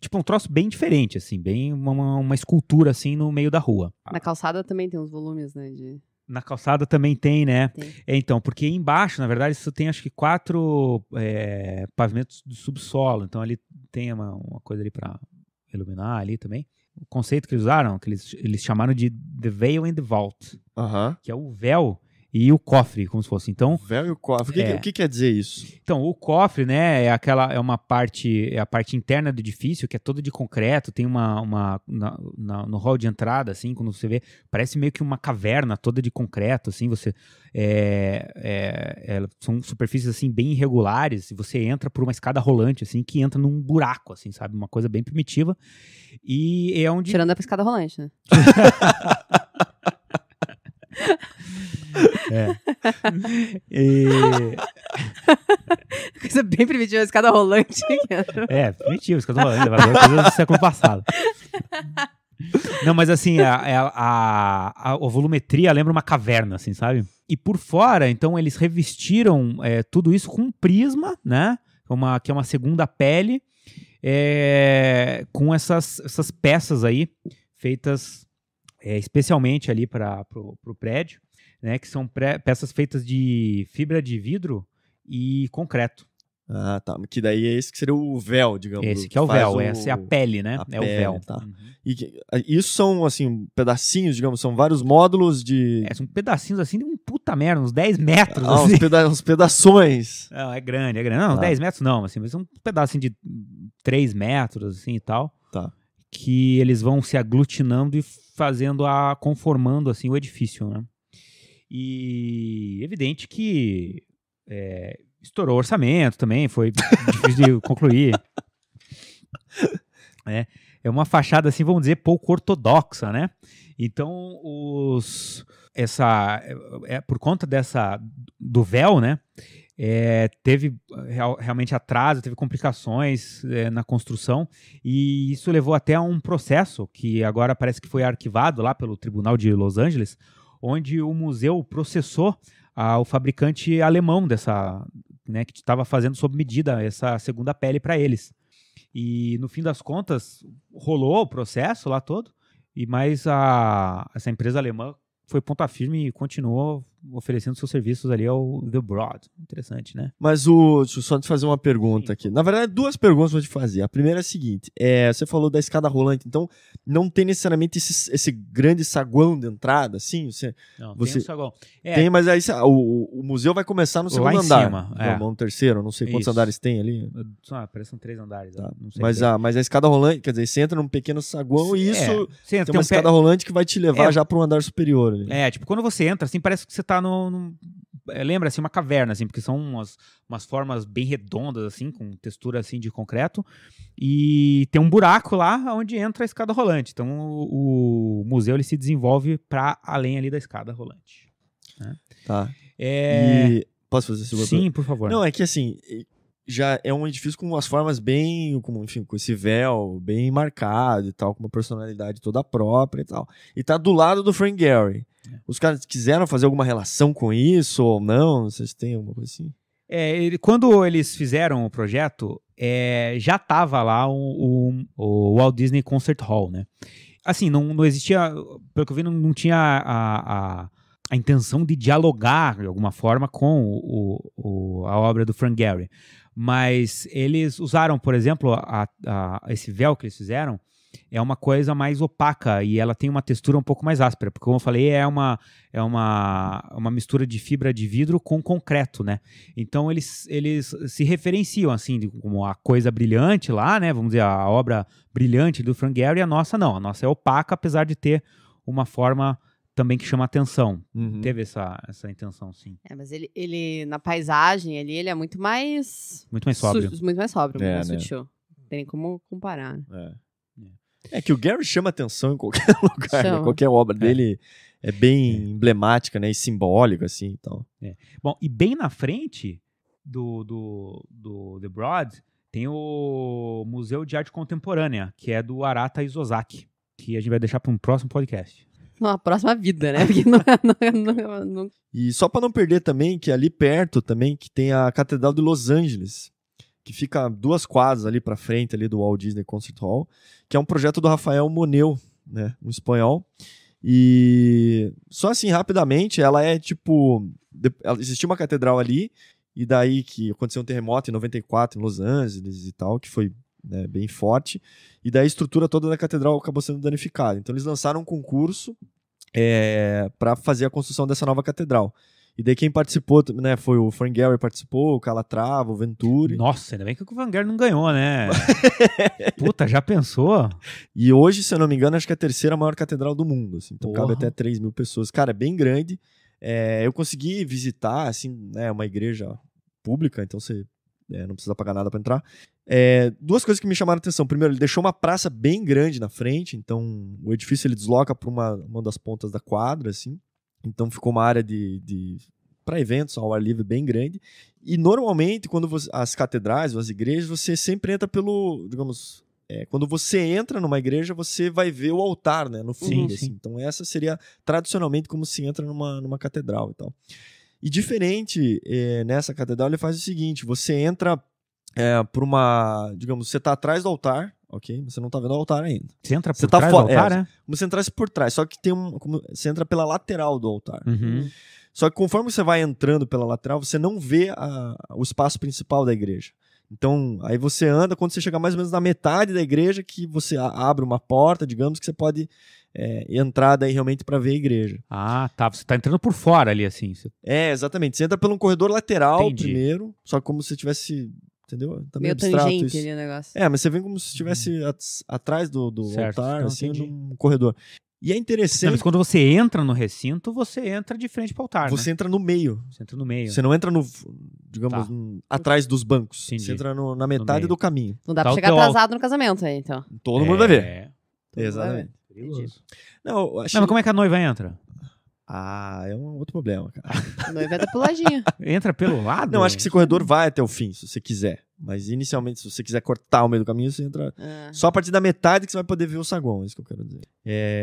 Tipo, um troço bem diferente, assim, bem uma escultura, assim, no meio da rua. Na calçada também tem uns volumes, né? Na calçada também tem, né? Tem. Então, porque embaixo, na verdade, isso tem acho que 4 pavimentos de subsolo. Então, ali tem uma coisa ali para iluminar ali também. O conceito que eles usaram, que eles chamaram de The Veil and the Vault, Aham. que é o véu e o cofre, como se fosse. Então, Véu e o cofre. O que quer dizer isso? então, o cofre, né, é a parte interna do edifício, que é toda de concreto, tem no hall de entrada, assim, quando você vê, parece meio que uma caverna toda de concreto, assim, são superfícies, assim, bem irregulares, e você entra por uma escada rolante, assim, que entra num buraco, assim, sabe, uma coisa bem primitiva, e é onde... Tirando a escada rolante, né? Coisa bem primitiva, escada rolante. Primitivo, escada rolante, coisa do século passado. Não, mas assim, a volumetria lembra uma caverna, assim, sabe? E por fora, então, eles revestiram tudo isso com um prisma, né? Que é uma segunda pele, com essas peças aí, feitas especialmente ali para o prédio, né? Que são peças feitas de fibra de vidro e concreto. Ah, tá. Que daí é esse que seria o véu, digamos. Esse que é o véu, essa é a pele, né? A o véu. tá. Uhum. E isso são, assim, pedacinhos, digamos, são vários módulos de... São pedacinhos assim de um puta merda, uns 10 metros. Ah, assim. uns pedações. Não, é grande. Não, 10 metros não, assim, mas um pedacinho de 3 metros, assim, e tal. Tá. que eles vão se aglutinando e conformando assim, o edifício, né? E evidente que estourou o orçamento também, foi difícil de concluir. É uma fachada, assim, vamos dizer, pouco ortodoxa, né? Então, por conta do véu, né? Teve realmente atraso, teve complicações na construção, e isso levou até a um processo que agora parece que foi arquivado lá pelo Tribunal de Los Angeles, onde o museu processou o fabricante alemão né, que estava fazendo sob medida essa segunda pele para eles. E no fim das contas rolou o processo lá todo, mas essa empresa alemã foi ponta firme e continuou oferecendo seus serviços ali ao The Broad. Interessante, né? Mas deixa eu só te fazer uma pergunta aqui. Na verdade, 2 perguntas eu vou te fazer. A primeira é a seguinte. Você falou da escada rolante, então não tem necessariamente esse grande saguão de entrada, assim? Tem um saguão. Tem, mas aí o museu vai começar no segundo lá em andar. cima. No terceiro, não sei quantos andares tem ali. Parece que são 3 andares. Tá. Não sei mas a escada rolante, quer dizer, você entra num pequeno saguão e isso tem uma escada rolante rolante que vai te levar já para um andar superior. Ali. Tipo, quando você entra, assim, parece que você tá lembra, assim, uma caverna, assim, porque são umas formas bem redondas, assim, com textura, assim, de concreto, e tem um buraco lá onde entra a escada rolante. Então, o museu, ele se desenvolve para além ali da escada rolante. Né? Tá. E posso fazer esse botão? Sim, por favor. Não, é que, assim, já é um edifício com umas formas bem, enfim, com esse véu bem marcado e tal, com uma personalidade toda própria e tal. E tá do lado do Frank Gehry. Os caras quiseram fazer alguma relação com isso ou não? Vocês têm alguma coisa assim? Quando eles fizeram o projeto, já estava lá o Walt Disney Concert Hall, né? Assim, não existia, pelo que eu vi, não tinha a intenção de dialogar de alguma forma com a obra do Frank Gehry. Mas eles usaram, por exemplo, esse véu que eles fizeram, é uma coisa mais opaca e ela tem uma textura um pouco mais áspera, porque como eu falei, é uma mistura de fibra de vidro com concreto, né? Então eles se referenciam assim como a coisa brilhante lá, né? Vamos dizer, a obra brilhante do Frank Gehry, a nossa não, a nossa é opaca, apesar de ter uma forma também que chama atenção. Uhum. Teve essa intenção, sim. Mas ele na paisagem ali, ele é muito mais sóbrio. Muito mais sóbrio, muito mais né? sutil. Não tem nem como comparar. É que o Gehry chama atenção em qualquer lugar, né? Qualquer obra dele é bem emblemática, né? E simbólica, assim, então. Bom, e bem na frente do The Broad tem o Museu de Arte Contemporânea, que é do Arata Isozaki, que a gente vai deixar para um próximo podcast. Na próxima vida, né? Porque não... E só para não perder também, que ali perto também, que tem a Catedral de Los Angeles, que fica 2 quadras ali para frente ali do Walt Disney Concert Hall, que é um projeto do Rafael Moneu, né, um espanhol. E só assim, rapidamente, ela é tipo... Existia uma catedral ali, e daí que aconteceu um terremoto em 94 em Los Angeles e tal, que foi, né, bem forte, e daí a estrutura toda da catedral acabou sendo danificada. Então eles lançaram um concurso para fazer a construção dessa nova catedral. E daí quem participou, né, foi o Frank Gehry participou, o Calatrava, o Venturi. Nossa, ainda bem que o Frank Gehry não ganhou, né? Puta, já pensou? E hoje, se eu não me engano, acho que é a 3ª maior catedral do mundo. Assim, então Porra. cabe até 3 mil pessoas. Cara, é bem grande. Eu consegui visitar, assim, né, uma igreja pública, então você não precisa pagar nada para entrar. 2 coisas que me chamaram a atenção. Primeiro, ele deixou uma praça bem grande na frente, então o edifício ele desloca para uma das pontas da quadra, assim. Então ficou uma área para eventos ao ar livre bem grande. E normalmente, quando as catedrais ou as igrejas, você sempre entra digamos, quando você entra numa igreja, você vai ver o altar, né, no fundo. Sim. Assim. Então essa seria tradicionalmente como se entra numa catedral e tal. E diferente nessa catedral, ele faz o seguinte: você entra por digamos, você está atrás do altar, ok? Você não está vendo o altar ainda. Você entra por trás do altar, né? Como se entrasse por trás, só que você entra pela lateral do altar. Uhum. Só que conforme você vai entrando pela lateral, você não vê o espaço principal da igreja. Então, aí você anda, quando você chegar mais ou menos na metade da igreja, que você abre uma porta, digamos, que você pode entrar daí realmente para ver a igreja. Ah, tá. Você tá entrando por fora ali, assim. Exatamente. Você entra por um corredor lateral. Entendi. Primeiro, só como se tivesse entendeu? Tá Meio abstrato tangente isso. ali o negócio. Mas você vem como se estivesse atrás do Certo. altar, Não, assim, entendi. num corredor. E é Não, interessante, mas quando você entra no recinto, você entra de frente pro altar, você né? entra no meio. Você entra no meio. Você não entra no, digamos, Tá. atrás dos bancos. Entendi. Você entra na metade meio. do caminho. Não dá Tá pra o chegar teu atrasado no casamento aí, então. Todo mundo vai ver. É. Todo mundo vai Exatamente. ver. Perigoso. Não, eu achei... Não, mas como é que a noiva entra? É um outro problema, cara. A noiva entra pro ladinho. Entra pelo lado? Não, acho que esse corredor vai até o fim, se você quiser. Mas inicialmente, se você quiser cortar o meio do caminho, você entra Ah. só a partir da metade que você vai poder ver o saguão, é isso que eu quero dizer.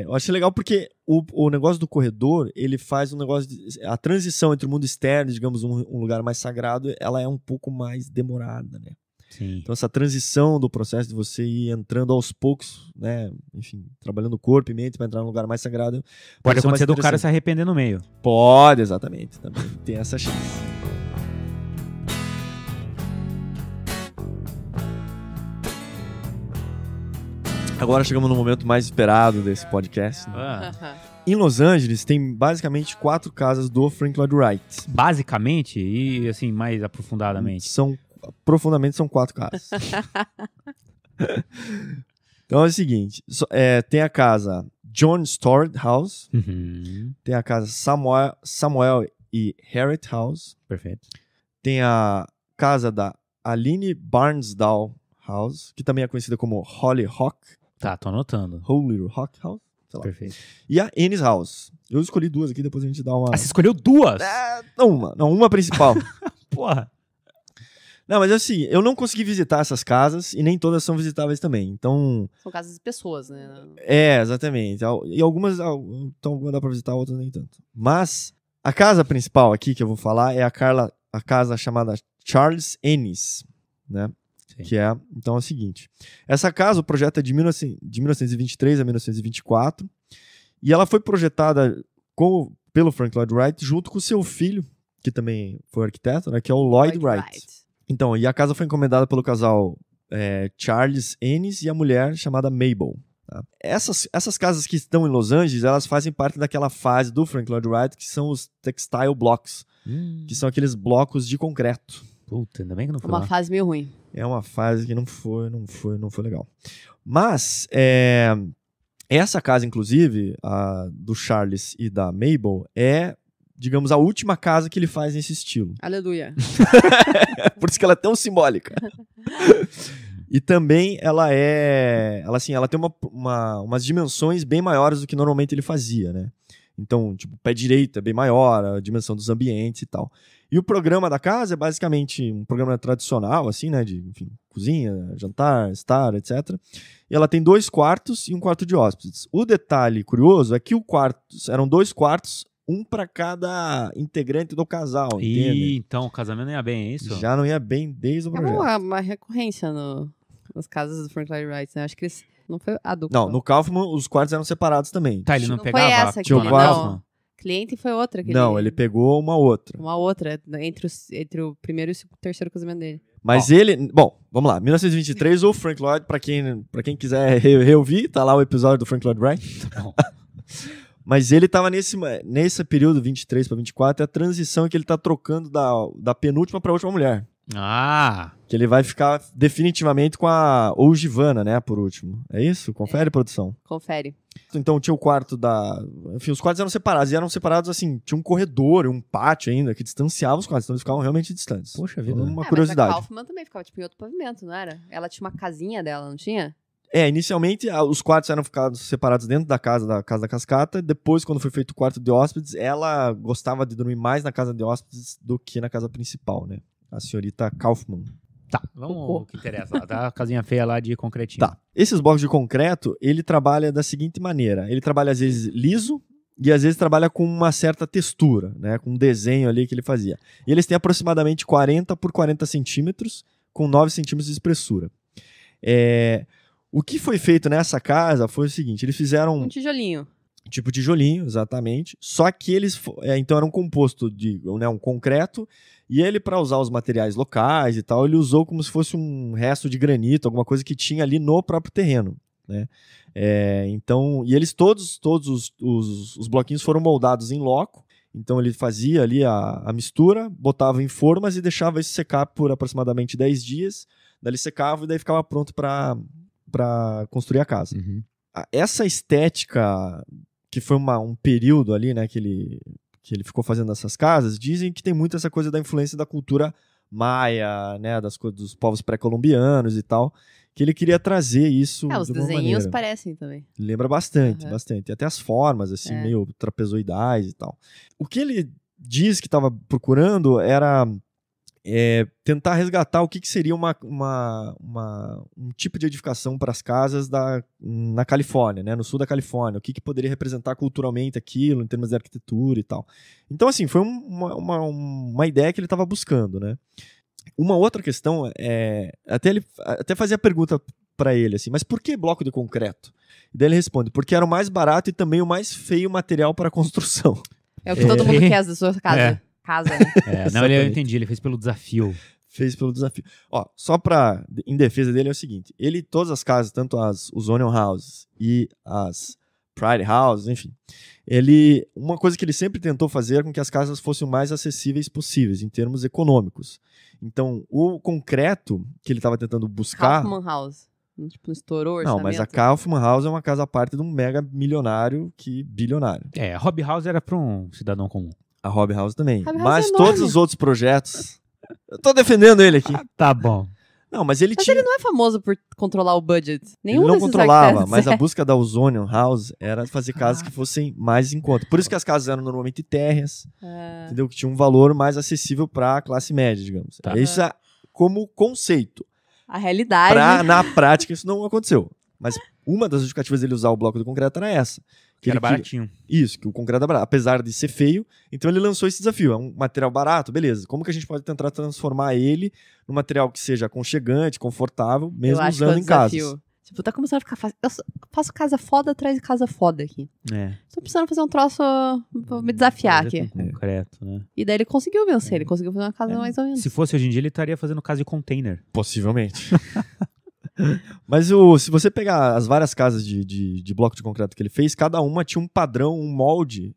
Eu achei legal porque o negócio do corredor, ele faz um negócio a transição entre o mundo externo, digamos, um lugar mais sagrado, ela é um pouco mais demorada, né? Sim. Então essa transição do processo de você ir entrando aos poucos, né, enfim, trabalhando o corpo e mente para entrar num lugar mais sagrado. Pode ser mais acontecer do cara se interessante. arrepender no meio. Pode, exatamente, também tem essa chance. Agora chegamos no momento mais esperado desse podcast, né? Ah, Em Los Angeles tem basicamente 4 casas do Frank Lloyd Wright. basicamente e assim, mais aprofundadamente. Profundamente são 4 casas. Então é o seguinte, tem a casa John Stewart House, Uhum. tem a casa Samuel e Harriet House, Perfeito. tem a casa da Aline Barnsdall House, que também é conhecida como Holy Rock Tá, tô anotando. House, sei lá. Perfeito. E a Ennis House. Eu escolhi 2 aqui, depois a gente dá uma... Ah, você escolheu duas? Uma principal. Porra. Não, mas assim, eu não consegui visitar essas casas e nem todas são visitáveis também. Então, São casas de pessoas, né? exatamente. E algumas dá pra visitar, outras nem tanto. Mas a casa principal aqui que eu vou falar é a casa chamada Charles Ennis, né? Sim. Que então é o seguinte. Essa casa, o projeto é de 1923 a 1924 e ela foi projetada pelo Frank Lloyd Wright junto com seu filho, que também foi arquiteto, né? Que é o Lloyd Wright. Então, e a casa foi encomendada pelo casal Charles Ennis e a mulher chamada Mabel. Tá? Essas casas que estão em Los Angeles, elas fazem parte daquela fase do Frank Lloyd Wright, que são os textile blocks, que são aqueles blocos de concreto. Puta, ainda bem que não foi Uma lá. fase meio ruim. É uma fase que não foi legal. Mas, essa casa, inclusive, a do Charles e da Mabel, é, digamos, a última casa que ele faz nesse estilo. Aleluia. Por isso que ela é tão simbólica. E também ela tem umas dimensões bem maiores do que normalmente ele fazia, né? Então, tipo, o pé direito é bem maior, a dimensão dos ambientes e tal. E o programa da casa é basicamente um programa tradicional, assim, né? De, enfim, cozinha, jantar, estar, etc. E ela tem 2 quartos e um quarto de hóspedes. O detalhe curioso é que eram 2 quartos, um para cada integrante do casal, entende? Então o casamento não ia bem, é isso? Já não ia bem desde o É projeto. uma recorrência nas casas do Frank Lloyd Wright, né? Acho que não foi a dupla. Não, no Kaufman os quartos eram separados também. Tá, ele não Não pegava foi essa aqui, Tinha o quarto? não. Cliente foi outra. Não, ele pegou uma outra. Uma outra, entre o primeiro e o terceiro casamento dele. Mas bom, vamos lá. 1923, o Frank Lloyd, pra quem quiser reouvir, tá lá o episódio do Frank Lloyd Wright. Tá bom. Mas ele tava nesse período, 23 para 24, é a transição que ele tá trocando da penúltima pra última mulher. Ah, Que ele vai ficar definitivamente com a Ogivana, né, por último. É isso? Confere, produção. Confere. Então tinha o quarto Enfim, os quartos eram separados. E eram separados, assim, tinha um corredor, um pátio ainda, que distanciava os quartos. Então eles ficavam realmente distantes. poxa vida. Uma Mas a curiosidade. Kaufman também ficava, tipo, em outro pavimento, não era? Ela tinha uma casinha dela, não tinha? Inicialmente os quartos eram ficados separados dentro da casa da cascata. Depois, quando foi feito o quarto de hóspedes, ela gostava de dormir mais na casa de hóspedes do que na casa principal, né? A senhorita Kaufman. Tá, vamos ao que interessa. Lá. Tá a casinha feia lá de concretinho. Tá. Esses blocos de concreto, ele trabalha da seguinte maneira. Ele trabalha, às vezes, liso e, às vezes, trabalha com uma certa textura, né? Com um desenho ali que ele fazia. E eles têm aproximadamente 40 por 40 centímetros, com 9 centímetros de espessura. O que foi feito nessa casa foi o seguinte. Eles fizeram Um tijolinho. tipo tijolinho, exatamente. Só que eles, então, era um composto de um concreto. E ele, para usar os materiais locais e tal, ele usou como se fosse um resto de granito, alguma coisa que tinha ali no próprio terreno, né? Então, e eles todos os bloquinhos foram moldados em loco. Então ele fazia ali a mistura, botava em formas e deixava isso secar por aproximadamente 10 dias. Daí ele secava e daí ficava pronto para construir a casa. Uhum. Essa estética, que foi um período ali, né, que ele ficou fazendo essas casas, dizem que tem muito essa coisa da influência da cultura maia, né, das coisas dos povos pré-colombianos e tal, que ele queria trazer isso Os de uma desenhos maneira. parecem também. Lembra bastante, Uhum. bastante. E até as formas, assim, É. meio trapezoidais e tal. O que ele diz que estava procurando era tentar resgatar o que seria um tipo de edificação para as casas na Califórnia, né, no sul da Califórnia. O que poderia representar culturalmente aquilo, em termos de arquitetura e tal. Então, assim, foi uma ideia que ele estava buscando, né. Uma outra questão até fazia a pergunta para ele, assim, mas por que bloco de concreto? E daí ele responde, porque era o mais barato e também o mais feio material para construção. É o que todo mundo quer da sua casa. É. Casa, né? Não, eu Exatamente. entendi, ele fez pelo desafio. Fez pelo desafio. Ó, só em defesa dele é o seguinte, todas as casas, tanto os Onion Houses e as Pride Houses, enfim, uma coisa que ele sempre tentou fazer é com que as casas fossem o mais acessíveis possíveis, em termos econômicos. Então, o concreto que ele estava tentando buscar... Kaufman House. Tipo, estourou o Não, orçamento. mas a Kaufman House é uma casa à parte de um mega milionário bilionário. A Hobby House era para um cidadão comum. A Hobby House também. Hobby House Mas é todos enorme. os outros projetos... Eu tô defendendo ele aqui. Tá bom. Não, mas ele Mas tinha... ele não é famoso por controlar o budget. Ele Nenhum não desses controlava, arquitetos mas é. a busca da Onion House era fazer casas que fossem mais em conta. Por isso que as casas eram normalmente térreas, entendeu? Que tinha um valor mais acessível para a classe média, digamos. Tá. Isso é como conceito. A realidade. Na prática, isso não aconteceu. Mas uma das justificativas dele usar o bloco de concreto era essa. Que era ele queria- baratinho. Isso, que o concreto é barato, apesar de ser feio. Então ele lançou esse desafio. É um material barato, beleza. Como que a gente pode tentar transformar ele num material que seja aconchegante, confortável, Eu mesmo acho que é usando o em casas? desafio. Tipo, tá começando a ficar fácil. Faço casa foda atrás de casa foda aqui. Tô precisando fazer um troço pra me desafiar Fazer aqui. com concreto, né? E daí ele conseguiu vencer. Ele conseguiu fazer uma casa mais ou menos. Se fosse hoje em dia, ele estaria fazendo casa de container. Possivelmente. Mas se você pegar as várias casas de bloco de concreto que ele fez, cada uma tinha um padrão, um molde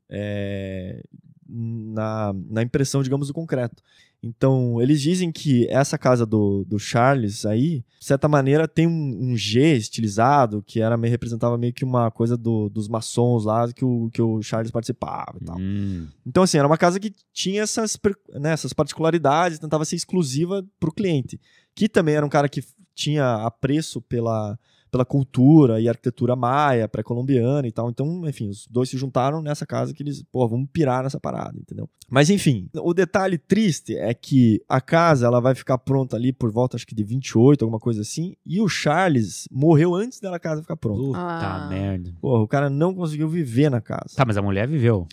na impressão, digamos, do concreto. Então, eles dizem que essa casa do Charles aí, de certa maneira, tem um G estilizado, que representava meio que uma coisa dos maçons lá, que o Charles participava e tal. Então, assim, era uma casa que tinha essas particularidades, tentava ser exclusiva para o cliente, que também era um cara que tinha apreço pela cultura e arquitetura maia, pré-colombiana e tal. Então, enfim, os dois se juntaram nessa casa que eles, vamos pirar nessa parada, entendeu? Mas, enfim, o detalhe triste é que a casa, ela vai ficar pronta ali por volta, acho que de 28, alguma coisa assim, e o Charles morreu antes da casa ficar pronta. Puta merda. O cara não conseguiu viver na casa. Tá, mas a mulher viveu.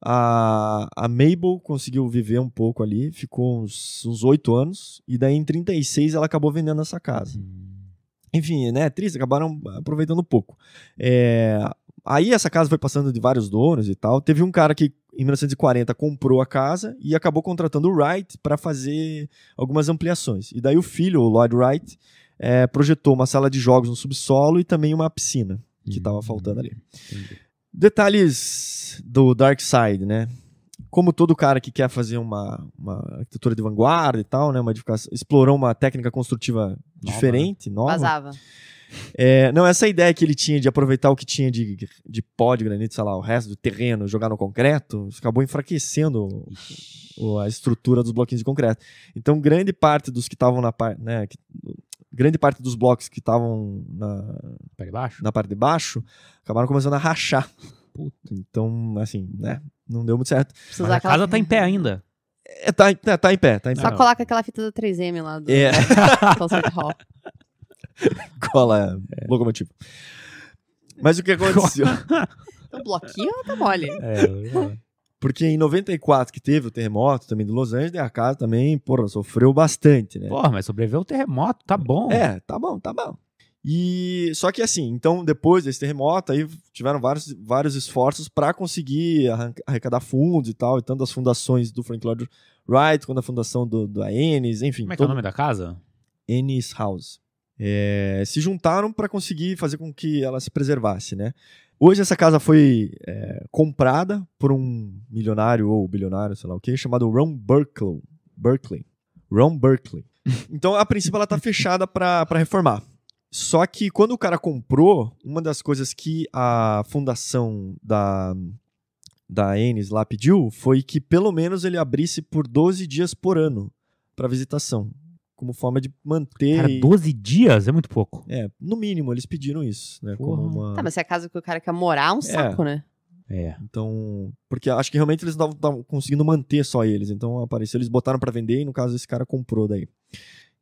A Mabel conseguiu viver um pouco ali, ficou uns 8 anos, e daí em 36 ela acabou vendendo essa casa. Enfim, né, triste, acabaram aproveitando um pouco. Aí essa casa foi passando de vários donos e tal. Teve um cara que, em 1940, comprou a casa e acabou contratando o Wright para fazer algumas ampliações. E daí o filho, o Lloyd Wright, projetou uma sala de jogos no subsolo e também uma piscina, que estava faltando ali. Entendi. Detalhes do Dark Side, né? Como todo cara que quer fazer uma arquitetura de vanguarda e tal, né? Uma edificação, explorou uma técnica construtiva diferente, nova. Vazava. Não, essa ideia que ele tinha de aproveitar o que tinha de pó de granito, sei lá, o resto do terreno, jogar no concreto, isso acabou enfraquecendo a estrutura dos bloquinhos de concreto. Então, grande parte dos que estavam grande parte dos blocos que estavam na parte de baixo acabaram começando a rachar. Puta. Então, assim, né? Não deu muito certo. Precisa Mas usar a casa tá em pé ainda. Tá em pé. Só coloca aquela fita da 3M lá do Concert Hall. Cola locomotiva. Mas o que aconteceu? O bloquinho tá mole. Porque em 94, que teve o terremoto também de Los Angeles, a casa também, sofreu bastante, né? Porra, mas sobreviveu o terremoto, tá bom. Tá bom. E só que assim, então depois desse terremoto, aí tiveram vários esforços para conseguir arrecadar fundos e tal, e tanto as fundações do Frank Lloyd Wright, quanto a fundação da Ennis, enfim. Como é que é o nome da casa? Ennis House. Se juntaram para conseguir fazer com que ela se preservasse, né? Hoje essa casa foi comprada por um milionário ou bilionário, sei lá o que, chamado Ron Burkle. Ron Burkle. Então, a princípio, ela tá fechada para reformar. Só que quando o cara comprou, uma das coisas que a fundação da Ennis lá pediu foi que pelo menos ele abrisse por 12 dias por ano para visitação, como forma de manter... Cara, 12 dias é muito pouco. No mínimo, eles pediram isso, né? Como uma... Tá, mas se é a casa que o cara quer morar, é um saco, né? Então, porque acho que realmente eles não estavam conseguindo manter só eles, então apareceu, eles botaram para vender e no caso esse cara comprou daí.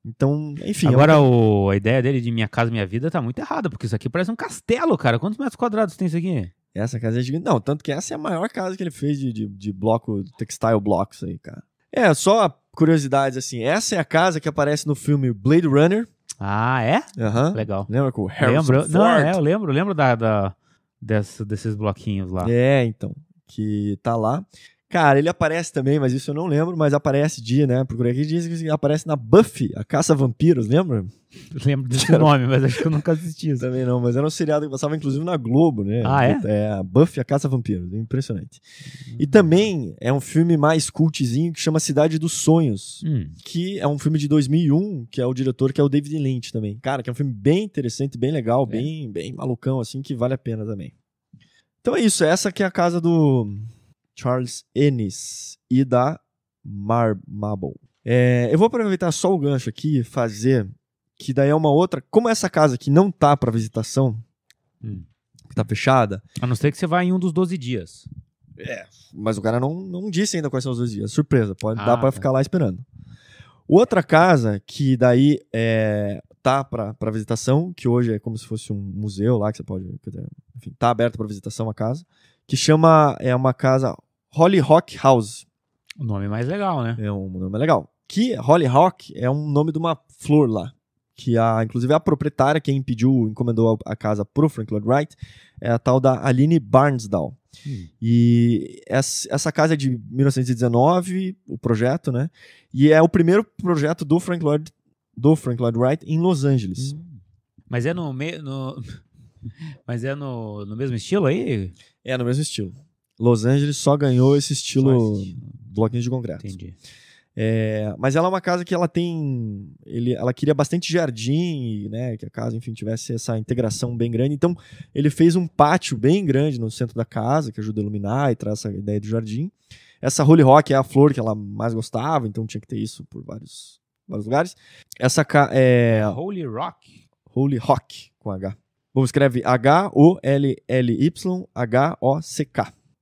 Então, enfim... Agora, a ideia dele de Minha Casa Minha Vida tá muito errada, porque isso aqui parece um castelo, cara. Quantos metros quadrados tem isso aqui? Essa casa é gigante. Não, tanto que essa é a maior casa que ele fez de bloco, textile blocks aí, cara. Só curiosidades assim, essa é a casa que aparece no filme Blade Runner. Ah, é? Aham. Legal. Lembra com o Harrison Ford? Não, eu lembro desses bloquinhos lá. Então, que tá lá. Cara, ele aparece também, mas isso eu não lembro, mas aparece né? Procurei aqui, diz que aparece na Buffy, a Caça-Vampiros, lembra? Eu lembro desse nome, mas acho que eu nunca assisti isso. Também não, mas era um seriado que passava inclusive na Globo, né? Ah, é? A Buffy, a Caça-Vampiros, impressionante. E também é um filme mais cultzinho que chama Cidade dos Sonhos, que é um filme de 2001, que é o diretor, que é o David Lynch também. Cara, que é um filme bem interessante, bem legal, bem malucão, assim, que vale a pena também. Então é isso, essa que é a casa do Charles Ennis e da Mabel. Eu vou aproveitar só o gancho aqui e fazer que daí é uma outra... Como essa casa aqui não tá para visitação, que tá fechada... A não ser que você vá em um dos 12 dias. Mas o cara não disse ainda quais são os 12 dias. Surpresa, pode dar para ficar lá esperando. Outra casa que daí tá para visitação, que hoje é como se fosse um museu lá, que você pode... Enfim, tá aberto para visitação a casa, que chama... É uma casa Hollyhock House. O nome mais legal, né? É um nome legal. Que Hollyhock é um nome de uma flor lá. Que inclusive a proprietária, quem encomendou a casa pro Frank Lloyd Wright, é a tal da Aline Barnsdall. E essa casa é de 1919, o projeto, né? E é o primeiro projeto do Frank Lloyd Wright em Los Angeles. Mas é no mesmo estilo aí? É no mesmo estilo. Los Angeles só ganhou esse estilo bloquinho de concreto. Entendi. Mas ela é uma casa que ela tem... Ela queria bastante jardim, né? Que a casa, enfim, tivesse essa integração bem grande. Então, ele fez um pátio bem grande no centro da casa, que ajuda a iluminar e traz essa ideia do jardim. Essa Hollyhock é a flor que ela mais gostava, então tinha que ter isso por vários lugares. Essa Hollyhock, com H. Vamos escreve Holllyhock.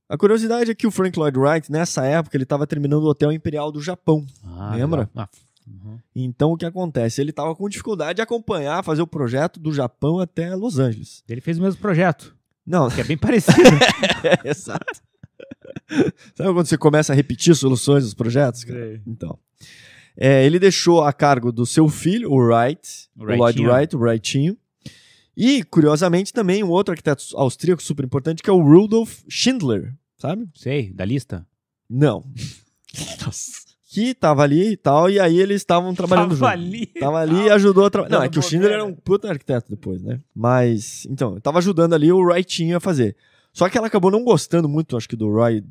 A curiosidade é que o Frank Lloyd Wright, nessa época, ele estava terminando o Hotel Imperial do Japão. Lembra? Então, o que acontece? Ele estava com dificuldade de acompanhar, fazer o projeto do Japão até Los Angeles. Ele fez o mesmo projeto. Não. Que é bem parecido. Exato. Sabe quando você começa a repetir soluções dos projetos? Cara? Então. Ele deixou a cargo do seu filho, o Lloyd Wright, o Wrightinho. E, curiosamente, também um outro arquiteto austríaco super importante, que é o Rudolf Schindler, sabe? Sei, da lista? Não. Nossa. Que tava ali e tal, e aí eles estavam trabalhando junto. Tava ali e ajudou a trabalhar. Não, é que o Schindler era um puta arquiteto depois, né? Mas, então, tava ajudando ali o Wrightinho a fazer. Só que ela acabou não gostando muito, acho que do Wrightinho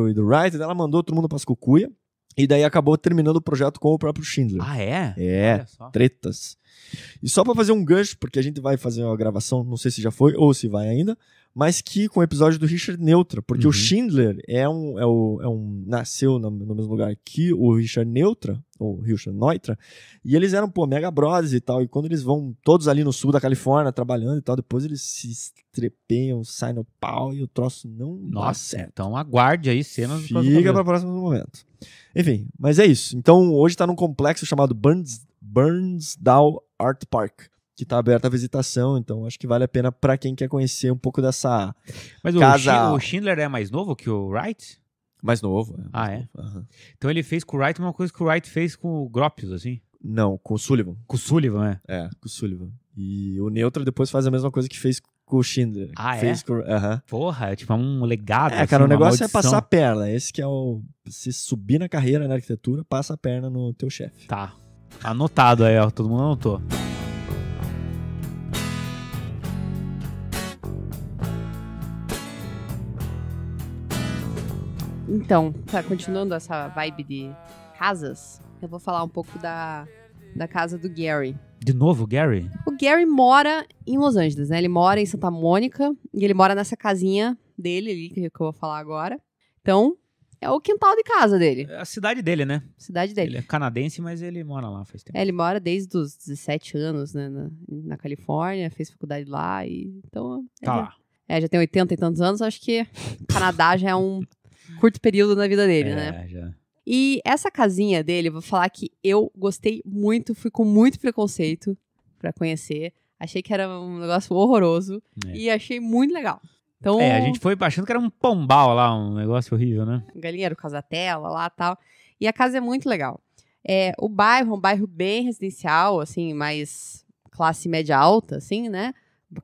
e do Wright, ela mandou todo mundo pras cucuia, e daí acabou terminando o projeto com o próprio Schindler. Ah, é? Olha só. Tretas. E só pra fazer um gancho, porque a gente vai fazer uma gravação, não sei se já foi ou se vai ainda, mas que com o episódio do Richard Neutra, porque o Schindler nasceu no mesmo lugar que o Richard Neutra, ou Richard Neutra, e eles eram, mega brothers e tal, e quando eles vão todos ali no sul da Califórnia trabalhando e tal, depois eles se estrepeiam, saem no pau e o troço não dá certo. Então aguarde aí cenas do próximo Fica para próximo momento. Enfim, mas é isso. Então hoje tá num complexo chamado Barnsdall Art Park, que tá aberto à visitação, então acho que vale a pena para quem quer conhecer um pouco dessa casa. O Schindler é mais novo que o Wright? Mais novo. É? Uhum. Então ele fez com o Wright uma coisa que o Wright fez com o Gropius, assim? Não, com o Sullivan. Com o Sullivan, com o Sullivan. E o Neutra depois faz a mesma coisa que fez com o Schindler. Fez Porra, é tipo um legado. Cara, assim, o negócio maldição. é passar a perna. Esse que é se subir na carreira na arquitetura, passa a perna no teu chefe. Tá. Anotado aí, ó. Todo mundo anotou. Então, continuando essa vibe de casas, eu vou falar um pouco da casa do Gary. De novo, Gary? O Gary mora em Los Angeles, né? Ele mora em Santa Mônica e ele mora nessa casinha dele ali, que eu vou falar agora. Então, é o quintal de casa dele. É a cidade dele, né? Cidade dele. Ele é canadense, mas ele mora lá faz tempo. Ele mora desde os 17 anos, né? Na Califórnia, fez faculdade lá e... Então, Tá lá. já tem 80 e tantos anos, acho que o Canadá já é um curto período na vida dele, né? Já. E essa casinha dele, eu vou falar que eu gostei muito, fui com muito preconceito pra conhecer. Achei que era um negócio horroroso e achei muito legal. Então, a gente foi achando que era um pombal lá, um negócio horrível, né? galinheiro, casa-tela lá e tal. E a casa é muito legal. O bairro é um bairro bem residencial, assim, mais classe média alta, assim, né?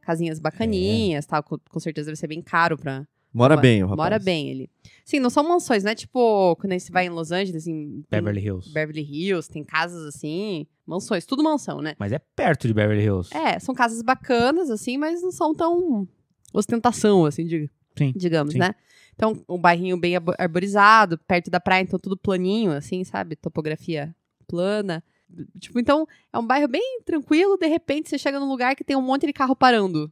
Casinhas bacaninhas, tal. Com certeza deve ser bem caro pra... Mora bem, o rapaz. Mora bem ele. Sim, não são mansões, não é tipo quando você vai em Los Angeles, em Beverly Hills. Beverly Hills, tem casas assim, mansões, tudo mansão, né? Mas é perto de Beverly Hills. São casas bacanas, assim, mas não são tão ostentação, assim, Sim, digamos, sim. né? Então, um bairrinho bem arborizado, perto da praia, então tudo planinho, assim, sabe? Topografia plana. Tipo, então, é um bairro bem tranquilo, de repente você chega num lugar que tem um monte de carro parando.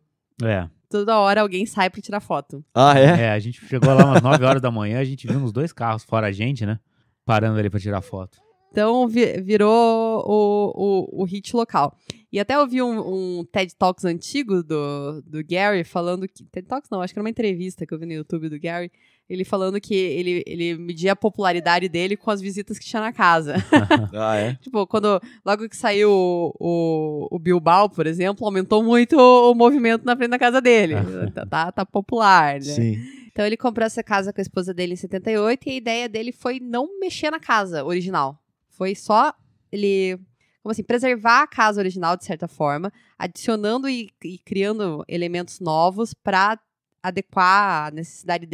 Toda hora alguém sai pra tirar foto. Ah, é? A gente chegou lá umas 9 horas da manhã, a gente viu uns 2 carros fora a gente, né? Parando ali pra tirar foto. Então, virou o hit local. E até eu vi um TED Talks antigo do Gary falando que... TED Talks não, acho que era uma entrevista que eu vi no YouTube do Gary. Ele falando que ele media a popularidade dele com as visitas que tinha na casa. Ah, é? Tipo, logo que saiu o Bilbao, por exemplo, aumentou muito o movimento na frente da casa dele. Tá popular, né? Sim. Então ele comprou essa casa com a esposa dele em 78 e a ideia dele foi não mexer na casa original. Foi só ele, como assim, preservar a casa original de certa forma, adicionando e criando elementos novos para adequar a necessidade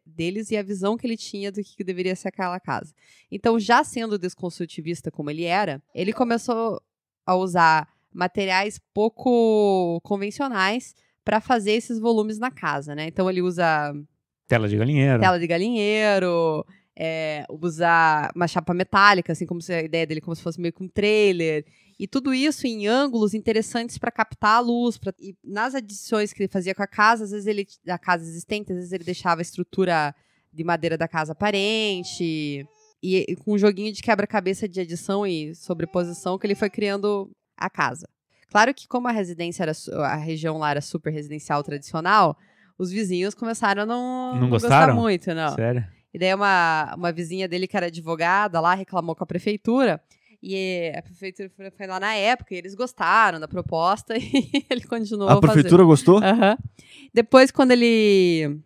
deles e a visão que ele tinha do que deveria ser aquela casa. Então, já sendo desconstrutivista como ele era, ele começou a usar materiais pouco convencionais para fazer esses volumes na casa, né? Então, ele usa Tela de galinheiro, usar uma chapa metálica, assim como se a ideia dele como se fosse meio que um trailer. E tudo isso em ângulos interessantes para captar a luz. E nas adições que ele fazia com a casa, às vezes a casa existente, às vezes ele deixava a estrutura de madeira da casa aparente. E com um joguinho de quebra-cabeça de adição e sobreposição que ele foi criando a casa. Claro que como a região lá era super residencial tradicional, os vizinhos começaram a não gostar muito, não. Sério? E daí uma vizinha dele que era advogada lá reclamou com a prefeitura. E a prefeitura foi lá na época e eles gostaram da proposta e ele continuou A prefeitura gostou? Uhum. Depois, quando eles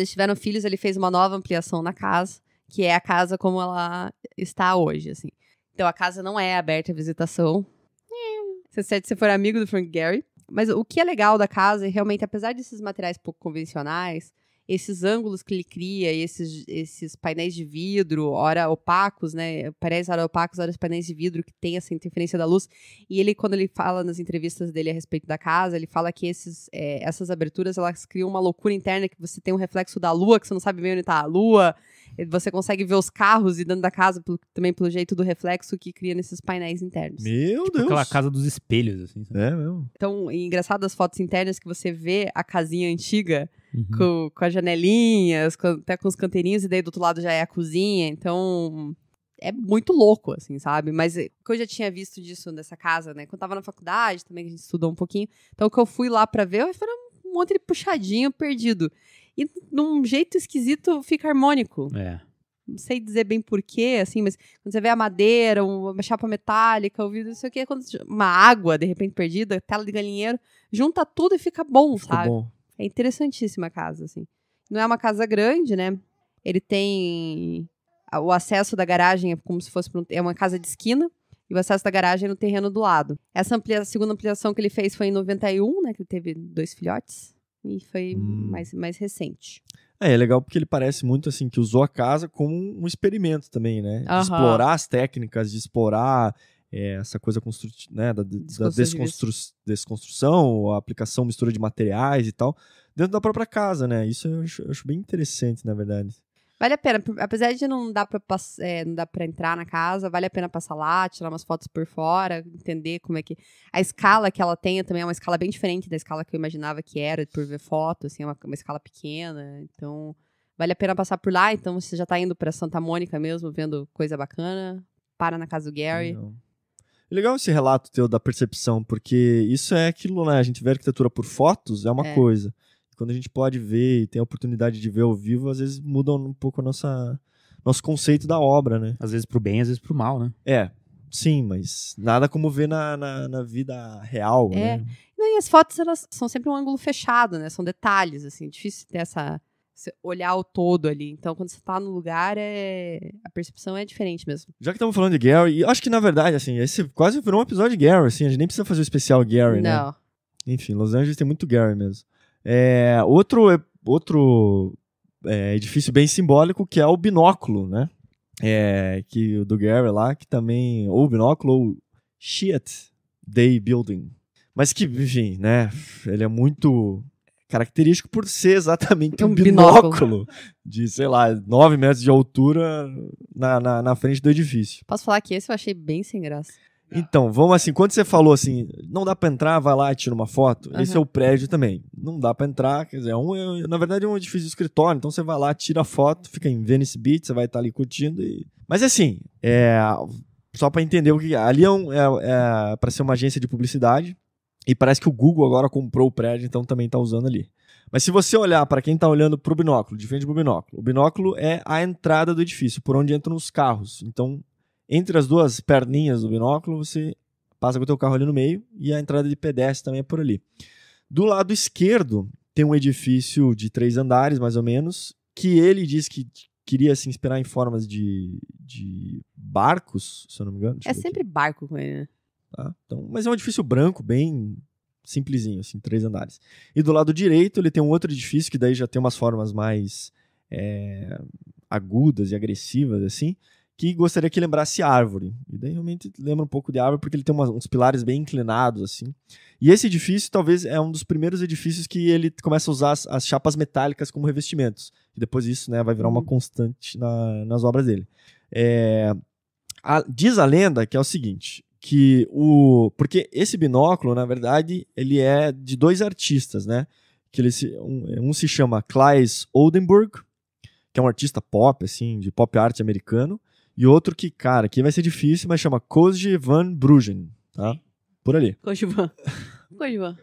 tiveram filhos, ele fez uma nova ampliação na casa, que é a casa como ela está hoje, assim. Então, a casa não é aberta à visitação. Se for amigo do Frank Gehry. Mas o que é legal da casa é realmente, apesar desses materiais pouco convencionais, esses ângulos que ele cria, esses painéis de vidro, ora opacos, né? Painéis ora opacos, ora painéis de vidro que tem essa interferência da luz. E ele, quando ele fala nas entrevistas dele a respeito da casa, ele fala que essas aberturas, elas criam uma loucura interna, que você tem um reflexo da lua, que você não sabe bem onde está a lua. Você consegue ver os carros e dentro da casa, também pelo jeito do reflexo que cria nesses painéis internos. Meu Tipo Deus! aquela casa dos espelhos, assim. Sabe? É mesmo. Então, engraçado as fotos internas que você vê a casinha antiga com as janelinhas, até com os canteirinhos, e daí do outro lado já é a cozinha. Então, é muito louco, assim, sabe? Mas o que eu já tinha visto disso nessa casa, né? Quando eu tava na faculdade, também a gente estudou um pouquinho. Então, o que eu fui lá pra ver, foi um monte de puxadinho perdido. E, num jeito esquisito, fica harmônico. Não sei dizer bem porquê, assim, mas quando você vê a madeira, uma chapa metálica, o vidro, não sei o quê, uma água, de repente, perdida, tela de galinheiro, junta tudo e fica bom, sabe? Bom. É interessantíssima a casa, assim. Não é uma casa grande, né? Ele tem... O acesso da garagem é como se fosse... É uma casa de esquina, e o acesso da garagem é no terreno do lado. Essa segunda ampliação que ele fez foi em 91, né? Que ele teve 2 filhotes. E foi mais recente. É legal porque ele parece muito assim, que usou a casa como um experimento também, né? De explorar as técnicas, de explorar essa coisa né? da desconstrução, a aplicação, mistura de materiais e tal, dentro da própria casa, né? Isso eu acho bem interessante, na verdade. Vale a pena, apesar de não dar pra entrar na casa, vale a pena passar lá, tirar umas fotos por fora, entender como é que... A escala que ela tem também é uma escala bem diferente da escala que eu imaginava que era, por ver foto, assim, é uma escala pequena, então vale a pena passar por lá. Então você já tá indo pra Santa Mônica mesmo, vendo coisa bacana, para na casa do Gary. Legal esse relato teu da percepção, porque isso é aquilo, né? A gente vê a arquitetura por fotos, é uma coisa. Quando a gente pode ver e tem a oportunidade de ver ao vivo, às vezes muda um pouco nosso conceito da obra, né? Às vezes pro bem, às vezes pro mal, né? Sim, mas nada como ver na vida real, né? Não, e as fotos, elas são sempre um ângulo fechado, né? São detalhes, assim, difícil ter olhar o todo ali. Então, quando você tá no lugar, a percepção é diferente mesmo. Já que estamos falando de Gary, e acho que na verdade, assim, esse quase virou um episódio de Gary, assim, a gente nem precisa fazer o especial Gary, né? Não. Enfim, Los Angeles tem muito Gary mesmo. Outro edifício bem simbólico que é o binóculo, né? Que do Gary lá, que também, ou o binóculo, ou Shit Day Building. Mas que, enfim, né? Ele é muito característico por ser exatamente um binóculo de, sei lá, 9 metros de altura na frente do edifício. Posso falar que esse eu achei bem sem graça. Então, vamos assim, quando você falou assim, não dá pra entrar, vai lá e tira uma foto, esse é o prédio também. Não dá pra entrar, quer dizer, na verdade é um edifício de escritório, então você vai lá, tira a foto, fica em Venice Beach, você vai estar ali curtindo. Mas assim, só pra entender o que ali é pra ser uma agência de publicidade, e parece que o Google agora comprou o prédio, então também tá usando ali. Mas se você olhar para quem tá olhando pro binóculo, de frente pro binóculo, o binóculo é a entrada do edifício, por onde entram os carros. Então, entre as duas perninhas do binóculo, você passa com o teu carro ali no meio e a entrada de pedestre também é por ali. Do lado esquerdo, tem um edifício de 3 andares, mais ou menos, que ele diz que queria se inspirar em formas de barcos, se eu não me engano. É sempre barco com ele, né? Tá? Então, mas é um edifício branco, bem simplesinho, assim, 3 andares. E do lado direito, ele tem um outro edifício que daí já tem umas formas mais agudas e agressivas, assim, que gostaria que lembrasse árvore. E daí realmente lembra um pouco de árvore, porque ele tem uns pilares bem inclinados, assim. E esse edifício talvez é um dos primeiros edifícios que ele começa a usar as chapas metálicas como revestimentos. E depois isso, né, vai virar uma constante nas obras dele. Diz a lenda que é o seguinte, porque esse binóculo, na verdade, ele é de 2 artistas, né? Que um se chama Claes Oldenburg, que é um artista pop, assim, de pop art americano, e outro que, cara, aqui vai ser difícil, mas chama Coosje van Bruggen, tá? Por ali. Coosje van.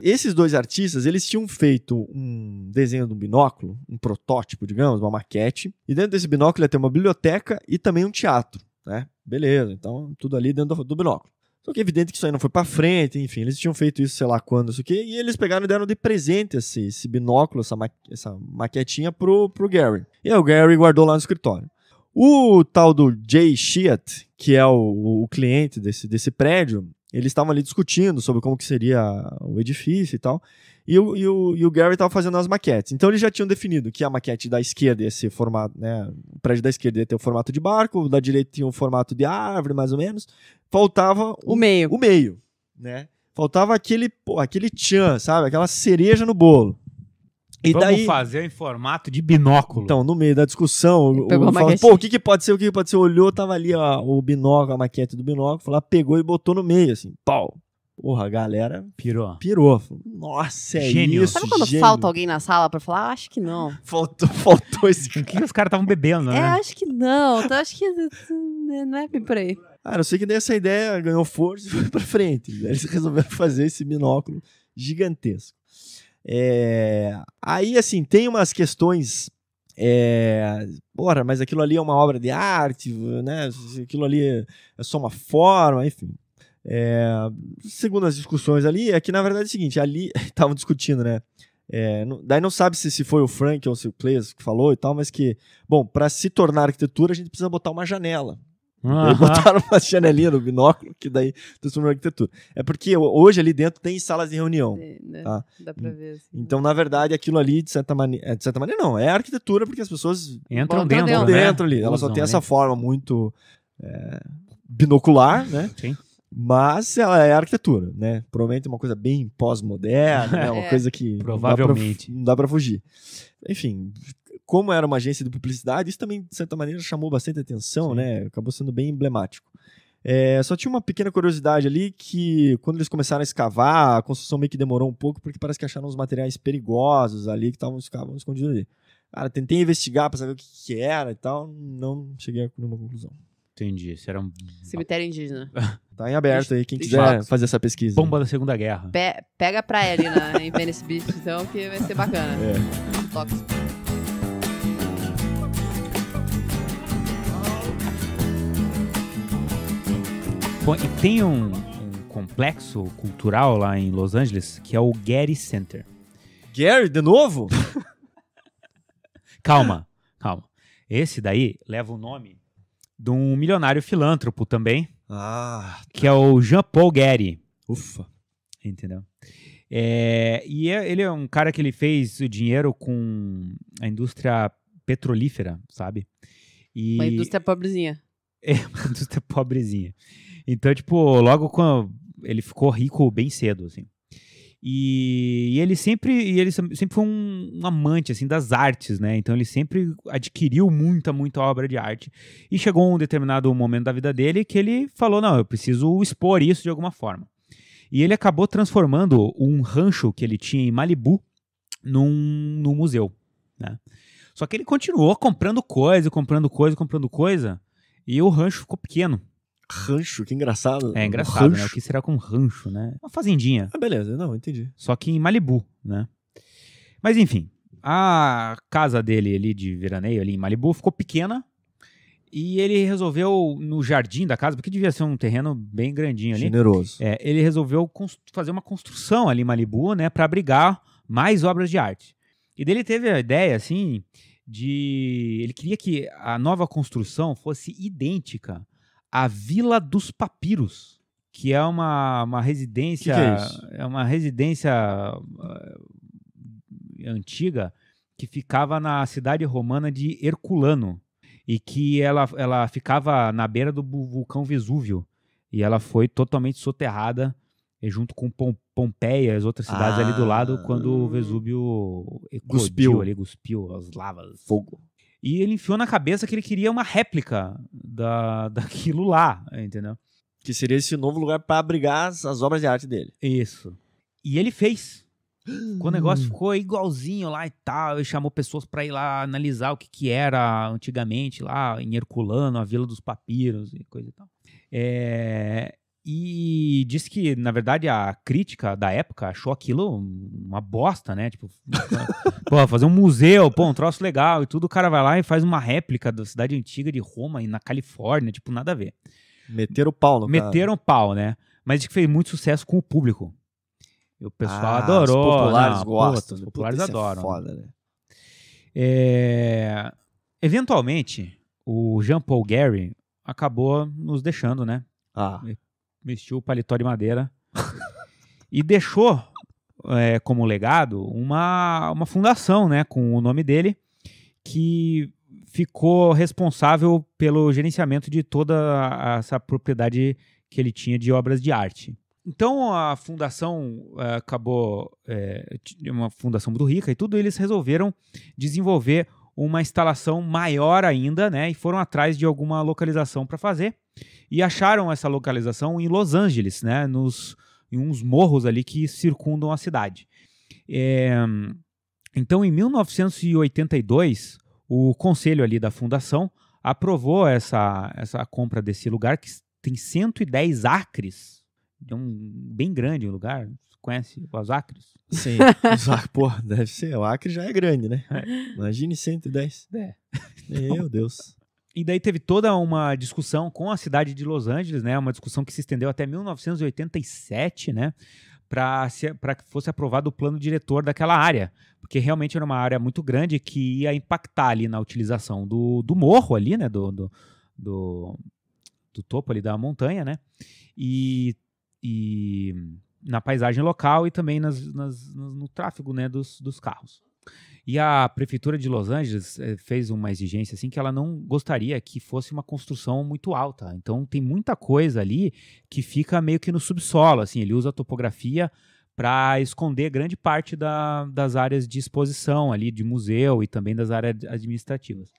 Esses 2 artistas, eles tinham feito um desenho de um binóculo, um protótipo, digamos, uma maquete, e dentro desse binóculo ia ter uma biblioteca e também um teatro, né? Beleza, então tudo ali dentro do binóculo. Só que é evidente que isso aí não foi pra frente, enfim, eles tinham feito isso sei lá quando, isso aqui, e eles pegaram e deram de presente esse binóculo, essa maquetinha pro Gary. E aí o Gary guardou lá no escritório. O tal do Jay Sheat, que é o cliente desse prédio, eles estavam ali discutindo sobre como que seria o edifício e tal, e o Gary estava fazendo as maquetes. Então eles já tinham definido que a maquete da esquerda ia ser formato, né, o prédio da esquerda ia ter o formato de barco, o da direita tinha o formato de árvore, mais ou menos. Faltava o meio, né? Faltava aquele tchan, sabe? Aquela cereja no bolo. E Vamos daí fazer em formato de binóculo. Então, no meio da discussão, fala, o que pode ser, Olhou, tava ali o binóculo, a maquete do binóculo, falou, pegou e botou no meio, assim, pau. Porra, a galera pirou. Nossa, Gênio. Isso, sabe quando falta alguém na sala pra falar? Acho que não. Faltou esse cara. O que os caras estavam bebendo, né? Acho que não. Então, acho que não é bem por aí. Eu sei que daí essa ideia ganhou força e foi pra frente. Eles resolveram fazer esse binóculo gigantesco. Aí, assim, tem umas questões. Mas aquilo ali é uma obra de arte, né? Aquilo ali é só uma forma, enfim. Segundo as discussões ali, é que na verdade é o seguinte: ali estavam discutindo, né? Daí não sabe se foi o Frank ou se o Claes que falou e tal, mas que, bom, para se tornar arquitetura, a gente precisa botar uma janela. Daí botaram uma janelinha no binóculo, que daí transformou em arquitetura. É porque hoje ali dentro tem salas de reunião. Tá? Dá pra ver. Assim. Então, na verdade, aquilo ali, de certa maneira não, é arquitetura, porque as pessoas entram dentro ali. Ela só tem essa forma muito binocular, né? Sim. Mas ela é arquitetura, né? Provavelmente uma coisa bem pós-moderna, né? Uma coisa que provavelmente não dá pra fugir. Enfim, como era uma agência de publicidade, isso também, de certa maneira, chamou bastante atenção, Sim. né? Acabou sendo bem emblemático. Só tinha uma pequena curiosidade ali que, quando eles começaram a escavar, a construção meio que demorou um pouco, porque parece que acharam uns materiais perigosos ali que ficavam escondidos ali. Cara, tentei investigar pra saber o que era e tal, não cheguei a nenhuma conclusão. Entendi. Isso era um Cemitério indígena. Tá em aberto aí, quem Deixa quiser eu- fazer essa pesquisa. bomba da Segunda Guerra. Pega a praia ali em Venice Beach, então, que vai ser bacana. Tóxico. Bom, e tem um complexo cultural lá em Los Angeles que é o Getty Center. Gary, de novo? Calma. Esse daí leva o nome de um milionário filântropo também, que é o Jean-Paul Getty. Ufa. Entendeu? Ele é um cara que ele fez o dinheiro com a indústria petrolífera, sabe? Uma indústria pobrezinha. Uma indústria pobrezinha. Então, tipo, logo quando ele ficou rico bem cedo, assim. E ele sempre foi um amante, assim, das artes, né? Então ele sempre adquiriu muita obra de arte. E chegou um determinado momento da vida dele que ele falou, não, eu preciso expor isso de alguma forma. E ele acabou transformando um rancho que ele tinha em Malibu num museu, né? Só que ele continuou comprando coisa, e o rancho ficou pequeno. Rancho, que engraçado. É engraçado, né? O Rancho. que será com um rancho, né? Uma fazendinha, Beleza, não, entendi. só que em Malibu, né? Mas enfim, a casa dele ali de veraneio, ali em Malibu, ficou pequena e ele resolveu, no jardim da casa, porque devia ser um terreno bem grandinho ali, Generoso. ele resolveu fazer uma construção ali em Malibu, né, para abrigar mais obras de arte. E dele teve a ideia, assim, ele queria que a nova construção fosse idêntica à Vila dos Papiros, que é uma residência, Que é isso? é uma residência antiga que ficava na cidade romana de Herculano e que ela ficava na beira do vulcão Vesúvio e ela foi totalmente soterrada junto com Pompeia e as outras cidades ali do lado quando o Vesúvio eclodiu ali, cuspiu as lavas. Fogo. E ele enfiou na cabeça que ele queria uma réplica daquilo lá, entendeu? Que seria esse novo lugar para abrigar as obras de arte dele. Isso. E ele fez. Quando o negócio ficou igualzinho lá e tal, ele chamou pessoas pra ir lá analisar o que era antigamente lá em Herculano, a Vila dos Papiros e coisa e tal. E disse que, na verdade, a crítica da época achou aquilo uma bosta, né? Tipo, pô, fazer um museu, pô, um troço legal e tudo, o cara vai lá e faz uma réplica da cidade antiga de Roma e na Califórnia, tipo, nada a ver. Meteram o pau no cara. Meteram pau, né? Mas diz que fez muito sucesso com o público. E o pessoal adorou. Os populares não, gostam. Os populares Puta, isso adoram. É foda, né? Eventualmente, o Jean-Paul Getty acabou nos deixando, né? Vestiu o paletó de madeira e deixou como legado uma fundação, né, com o nome dele, que ficou responsável pelo gerenciamento de toda essa propriedade que ele tinha de obras de arte. Então a fundação acabou, uma fundação muito rica e tudo, eles resolveram desenvolver uma instalação maior ainda, né, e foram atrás de alguma localização para fazer. E acharam essa localização em Los Angeles, né, em uns morros ali que circundam a cidade. Então, em 1982, o conselho ali da fundação aprovou essa compra desse lugar, que tem 110 acres. É bem grande o lugar. Você conhece os acres? Sim. Pô, deve ser. O Acre já é grande, né? Imagine 110. Meu Deus. E daí teve toda uma discussão com a cidade de Los Angeles, né? Uma discussão que se estendeu até 1987, né? Para que fosse aprovado o plano diretor daquela área. Porque realmente era uma área muito grande que ia impactar ali na utilização do morro ali, né? Do topo ali da montanha, né? E na paisagem local e também no tráfego, né? dos carros. E a prefeitura de Los Angeles fez uma exigência assim que ela não gostaria que fosse uma construção muito alta. Então tem muita coisa ali que fica meio que no subsolo, assim. Ele usa a topografia para esconder grande parte das áreas de exposição ali, de museu e também das áreas administrativas.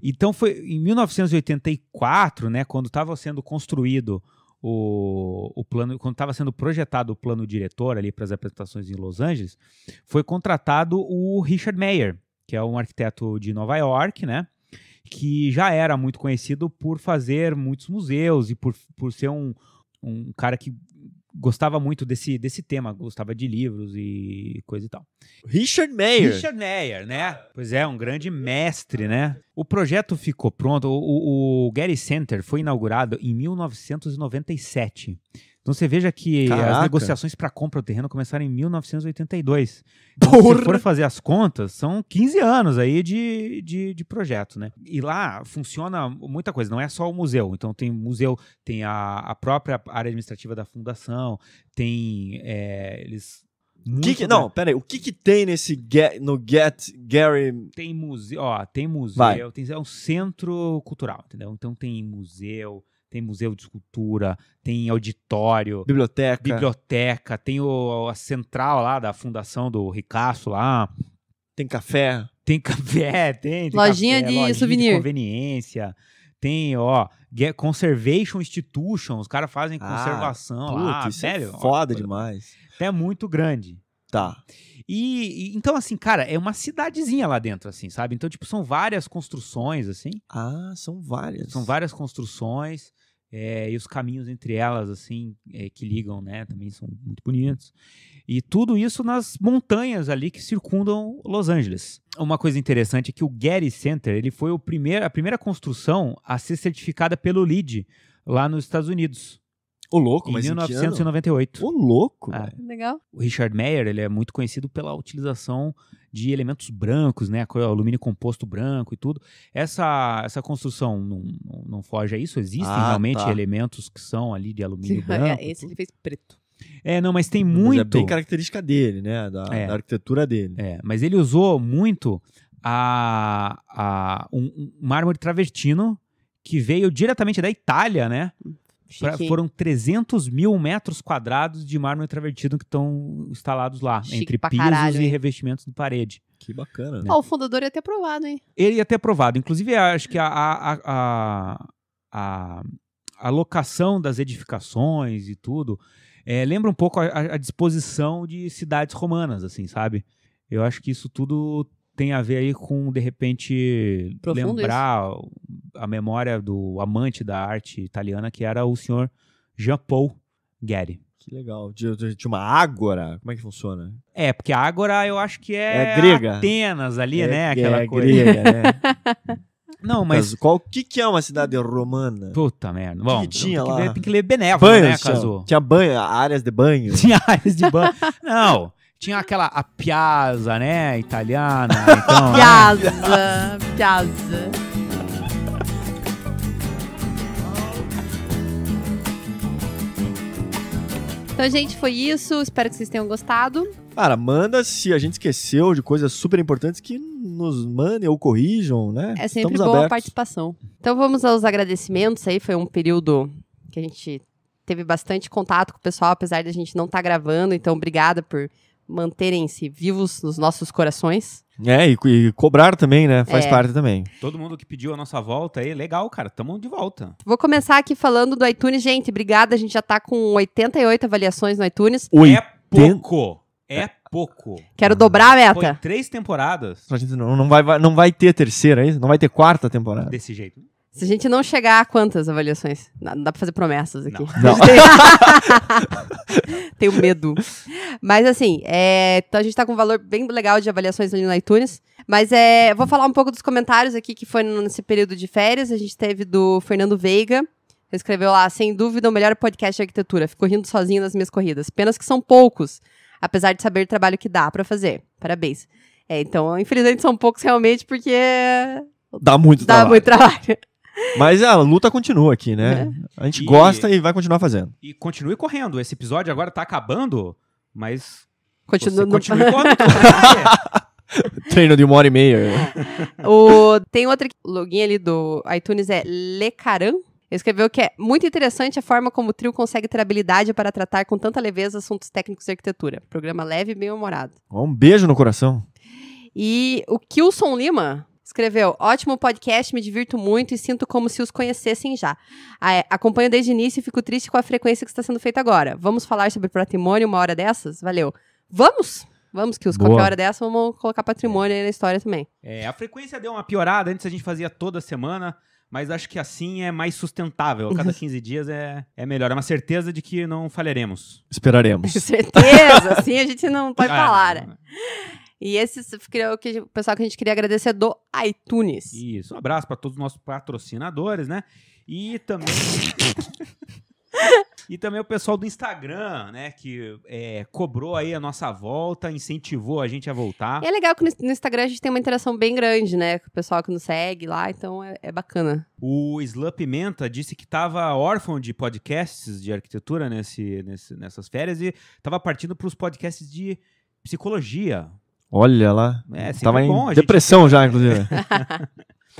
Então foi em 1984, né, quando estava sendo construído o plano, quando estava sendo projetado o plano diretor ali para as apresentações em Los Angeles, foi contratado o Richard Meier, que é um arquiteto de Nova York, né, que já era muito conhecido por fazer muitos museus e por ser um cara que gostava muito desse tema, gostava de livros e coisa e tal. Richard Meier. Richard Meier, né? Pois é, um grande mestre, né? O projeto ficou pronto, o Getty Center foi inaugurado em 1997. Então você veja que as negociações para compra do terreno começaram em 1982. Então, se você for fazer as contas, são 15 anos aí de projeto, né? E lá funciona muita coisa, não é só o museu. Então tem museu, tem a própria área administrativa da fundação, tem eles... Peraí, o que tem no Gary? Tem museu, é um centro cultural, entendeu? Então tem museu de escultura, tem auditório, biblioteca, tem a central lá da fundação do Ricasso lá. Tem café. Tem lojinha de souvenir. De conveniência. Tem, Conservation Institution, os caras fazem conservação lá, sério. É foda demais. É muito grande. Tá. E então, assim, cara, é uma cidadezinha lá dentro, assim, sabe? Então, tipo, são várias construções, assim. Ah, são várias. São várias construções, e os caminhos entre elas, assim, que ligam, né, também são muito bonitos. E tudo isso nas montanhas ali que circundam Los Angeles. Uma coisa interessante é que o Getty Center, ele foi a primeira construção a ser certificada pelo LEED lá nos Estados Unidos. Ô, louco, mas em 1998. Ô, louco, Legal. O Richard Meier, ele é muito conhecido pela utilização de elementos brancos, né? Alumínio composto branco e tudo. Essa construção não foge a isso. Existem realmente elementos que são ali de alumínio branco. Esse ele fez preto. Mas tem muito... Mas é bem característica dele, né? Da arquitetura dele. Mas ele usou muito um mármore travertino que veio diretamente da Itália, né? Foram 300 mil metros quadrados de mármore travertino que estão instalados lá, entre pisos e revestimentos de parede. Que bacana, né? O fundador ia ter aprovado, hein? Ele ia ter aprovado. Inclusive, acho que a locação das edificações e tudo lembra um pouco a disposição de cidades romanas, assim, sabe? Eu acho que isso tudo tem a ver aí com, de repente, lembrar a memória do amante da arte italiana, que era o senhor Jean-Paul Getty. Que legal. De uma ágora? Como é que funciona? Porque a ágora eu acho que é grega. Atenas ali, né? Aquela coisa. Grega, né? Não, mas... O que é uma cidade romana? Puta merda. Bom, tinha lá? Tem que ler Benévola, né, Cazu? Tinha banho, áreas de banho? Tinha áreas de banho. Não... Tinha a piazza, né, italiana. Então, piazza. Então, gente, foi isso. Espero que vocês tenham gostado. Cara, manda se a gente esqueceu de coisas super importantes que nos mandem ou corrijam, né? É sempre boa a participação. Então, vamos aos agradecimentos aí. Foi um período que a gente teve bastante contato com o pessoal, apesar de a gente não estar gravando. Então, obrigada por manterem-se vivos nos nossos corações. E cobrar também, né? Faz parte também. Todo mundo que pediu a nossa volta aí, legal, cara. Tamo de volta. Vou começar aqui falando do iTunes. Gente, obrigada. A gente já tá com 88 avaliações no iTunes. É pouco. É pouco. Quero dobrar a meta. Foi 3 temporadas. A gente não vai ter terceira, é isso? Não vai ter quarta temporada. Desse jeito. Se a gente não chegar a quantas avaliações? Não dá pra fazer promessas aqui. Não. Tenho medo. Mas assim, então a gente tá com um valor bem legal de avaliações ali no iTunes. Mas vou falar um pouco dos comentários aqui que foi nesse período de férias. A gente teve do Fernando Veiga. Ele escreveu lá, sem dúvida, o melhor podcast de arquitetura. Fico rindo sozinho nas minhas corridas. Apenas que são poucos, apesar de saber o trabalho que dá pra fazer. Parabéns. Então, infelizmente, são poucos realmente, porque... Dá muito trabalho. Mas a luta continua aqui, né? A gente gosta e vai continuar fazendo. E continue correndo. Esse episódio agora tá acabando, mas... Continue correndo. Treino de 1h30. Tem outro login ali do iTunes, Lecaran. Ele escreveu que é muito interessante a forma como o trio consegue ter habilidade para tratar com tanta leveza assuntos técnicos de arquitetura. Programa leve e bem-humorado. Um beijo no coração. E o Kilson Lima escreveu: ótimo podcast, me divirto muito e sinto como se os conhecessem já. Acompanho desde o início e fico triste com a frequência que está sendo feita agora. Vamos falar sobre patrimônio uma hora dessas? Valeu. Vamos, Kilson. Qualquer hora dessa, vamos colocar patrimônio aí na história também. A frequência deu uma piorada. Antes a gente fazia toda semana, mas acho que assim é mais sustentável. A cada 15 dias é melhor. É uma certeza de que não falharemos. Esperaremos. Certeza, assim a gente não pode falar, né? E esse o pessoal que a gente queria agradecer do iTunes. Isso, um abraço para todos os nossos patrocinadores, né? E também... E também o pessoal do Instagram, né? Que cobrou aí a nossa volta, incentivou a gente a voltar. E é legal que no Instagram a gente tem uma interação bem grande, né? Com o pessoal que nos segue lá, então é bacana. O Slam Pimenta disse que estava órfão de podcasts de arquitetura nessas férias e estava partindo para os podcasts de psicologia. Olha lá. Tava bom, em depressão já, inclusive.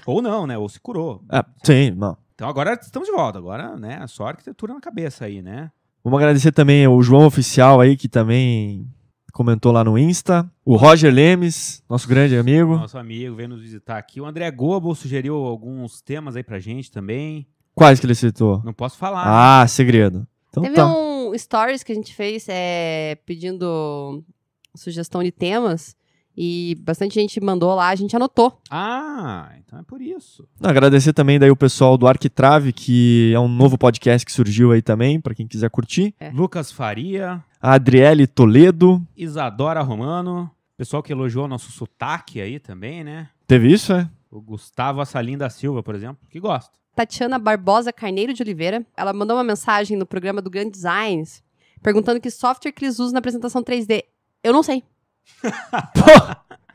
Ou não, né? Ou se curou. Sim, não. Então agora estamos de volta. Agora, né? Só arquitetura na cabeça aí, né? Vamos agradecer também o João Oficial aí, que também comentou lá no Insta. O Roger Lemes, nosso grande amigo. Nosso amigo, veio nos visitar aqui. O André Gobo sugeriu alguns temas aí pra gente também. Quais que ele citou? Não posso falar. Segredo. Então Teve um stories que a gente fez pedindo sugestão de temas e bastante gente mandou lá, a gente anotou. Então é por isso. Agradecer também daí o pessoal do Arquitrave, que é um novo podcast que surgiu aí também, pra quem quiser curtir. Lucas Faria. A Adriele Toledo. Isadora Romano. Pessoal que elogiou o nosso sotaque aí também, né? Teve isso, O Gustavo Assalim da Silva, por exemplo, que gosta. Tatiana Barbosa Carneiro de Oliveira, ela mandou uma mensagem no programa do Grand Designs, perguntando que software que eles usam na apresentação 3D. Eu não sei.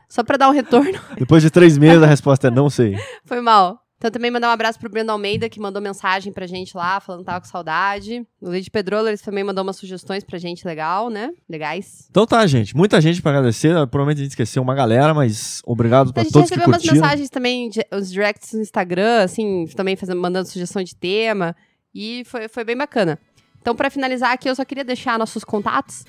Só pra dar um retorno. Depois de 3 meses a resposta é não sei. Foi mal. Então também mandar um abraço pro Breno Almeida, que mandou mensagem pra gente lá, falando que tava com saudade. O Luiz Pedrola, eles também mandou umas sugestões pra gente legais. Então tá, gente. Muita gente pra agradecer. Provavelmente a gente esqueceu uma galera, mas obrigado pra todos que curtiram. A gente recebeu umas mensagens também, os directs no Instagram, assim, também mandando sugestão de tema. E foi bem bacana. Então, pra finalizar aqui, eu só queria deixar nossos contatos.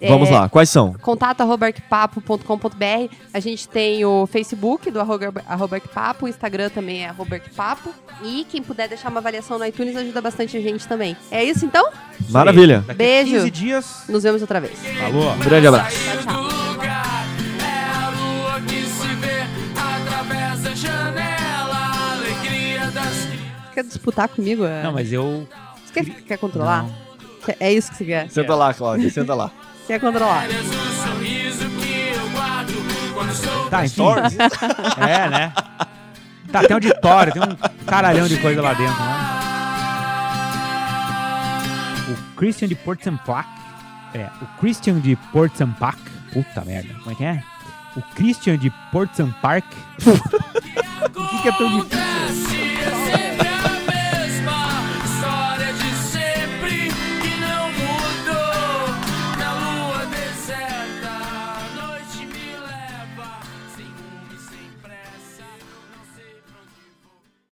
Vamos lá, quais são? contato@arquipapo.com.br. A gente tem o Facebook do @arquipapo, o Instagram também é @arquipapo. E quem puder deixar uma avaliação no iTunes ajuda bastante a gente também. É isso então? Maravilha. Daqui Beijo. 15 dias. Nos vemos outra vez. Falou. Um grande abraço. Tchau. Quer disputar comigo? Não, mas eu... Você quer controlar? Não. É isso que você quer? Senta lá, Cláudia, senta lá. Quer controlar? Tá, enfim. Né? Tá, tem auditório, tem um caralhão de coisa lá dentro, né? O Christian de Portsampac. O Christian de Portsampac. Puta merda, como é que é? O Christian de Portsampac. O que é tão difícil?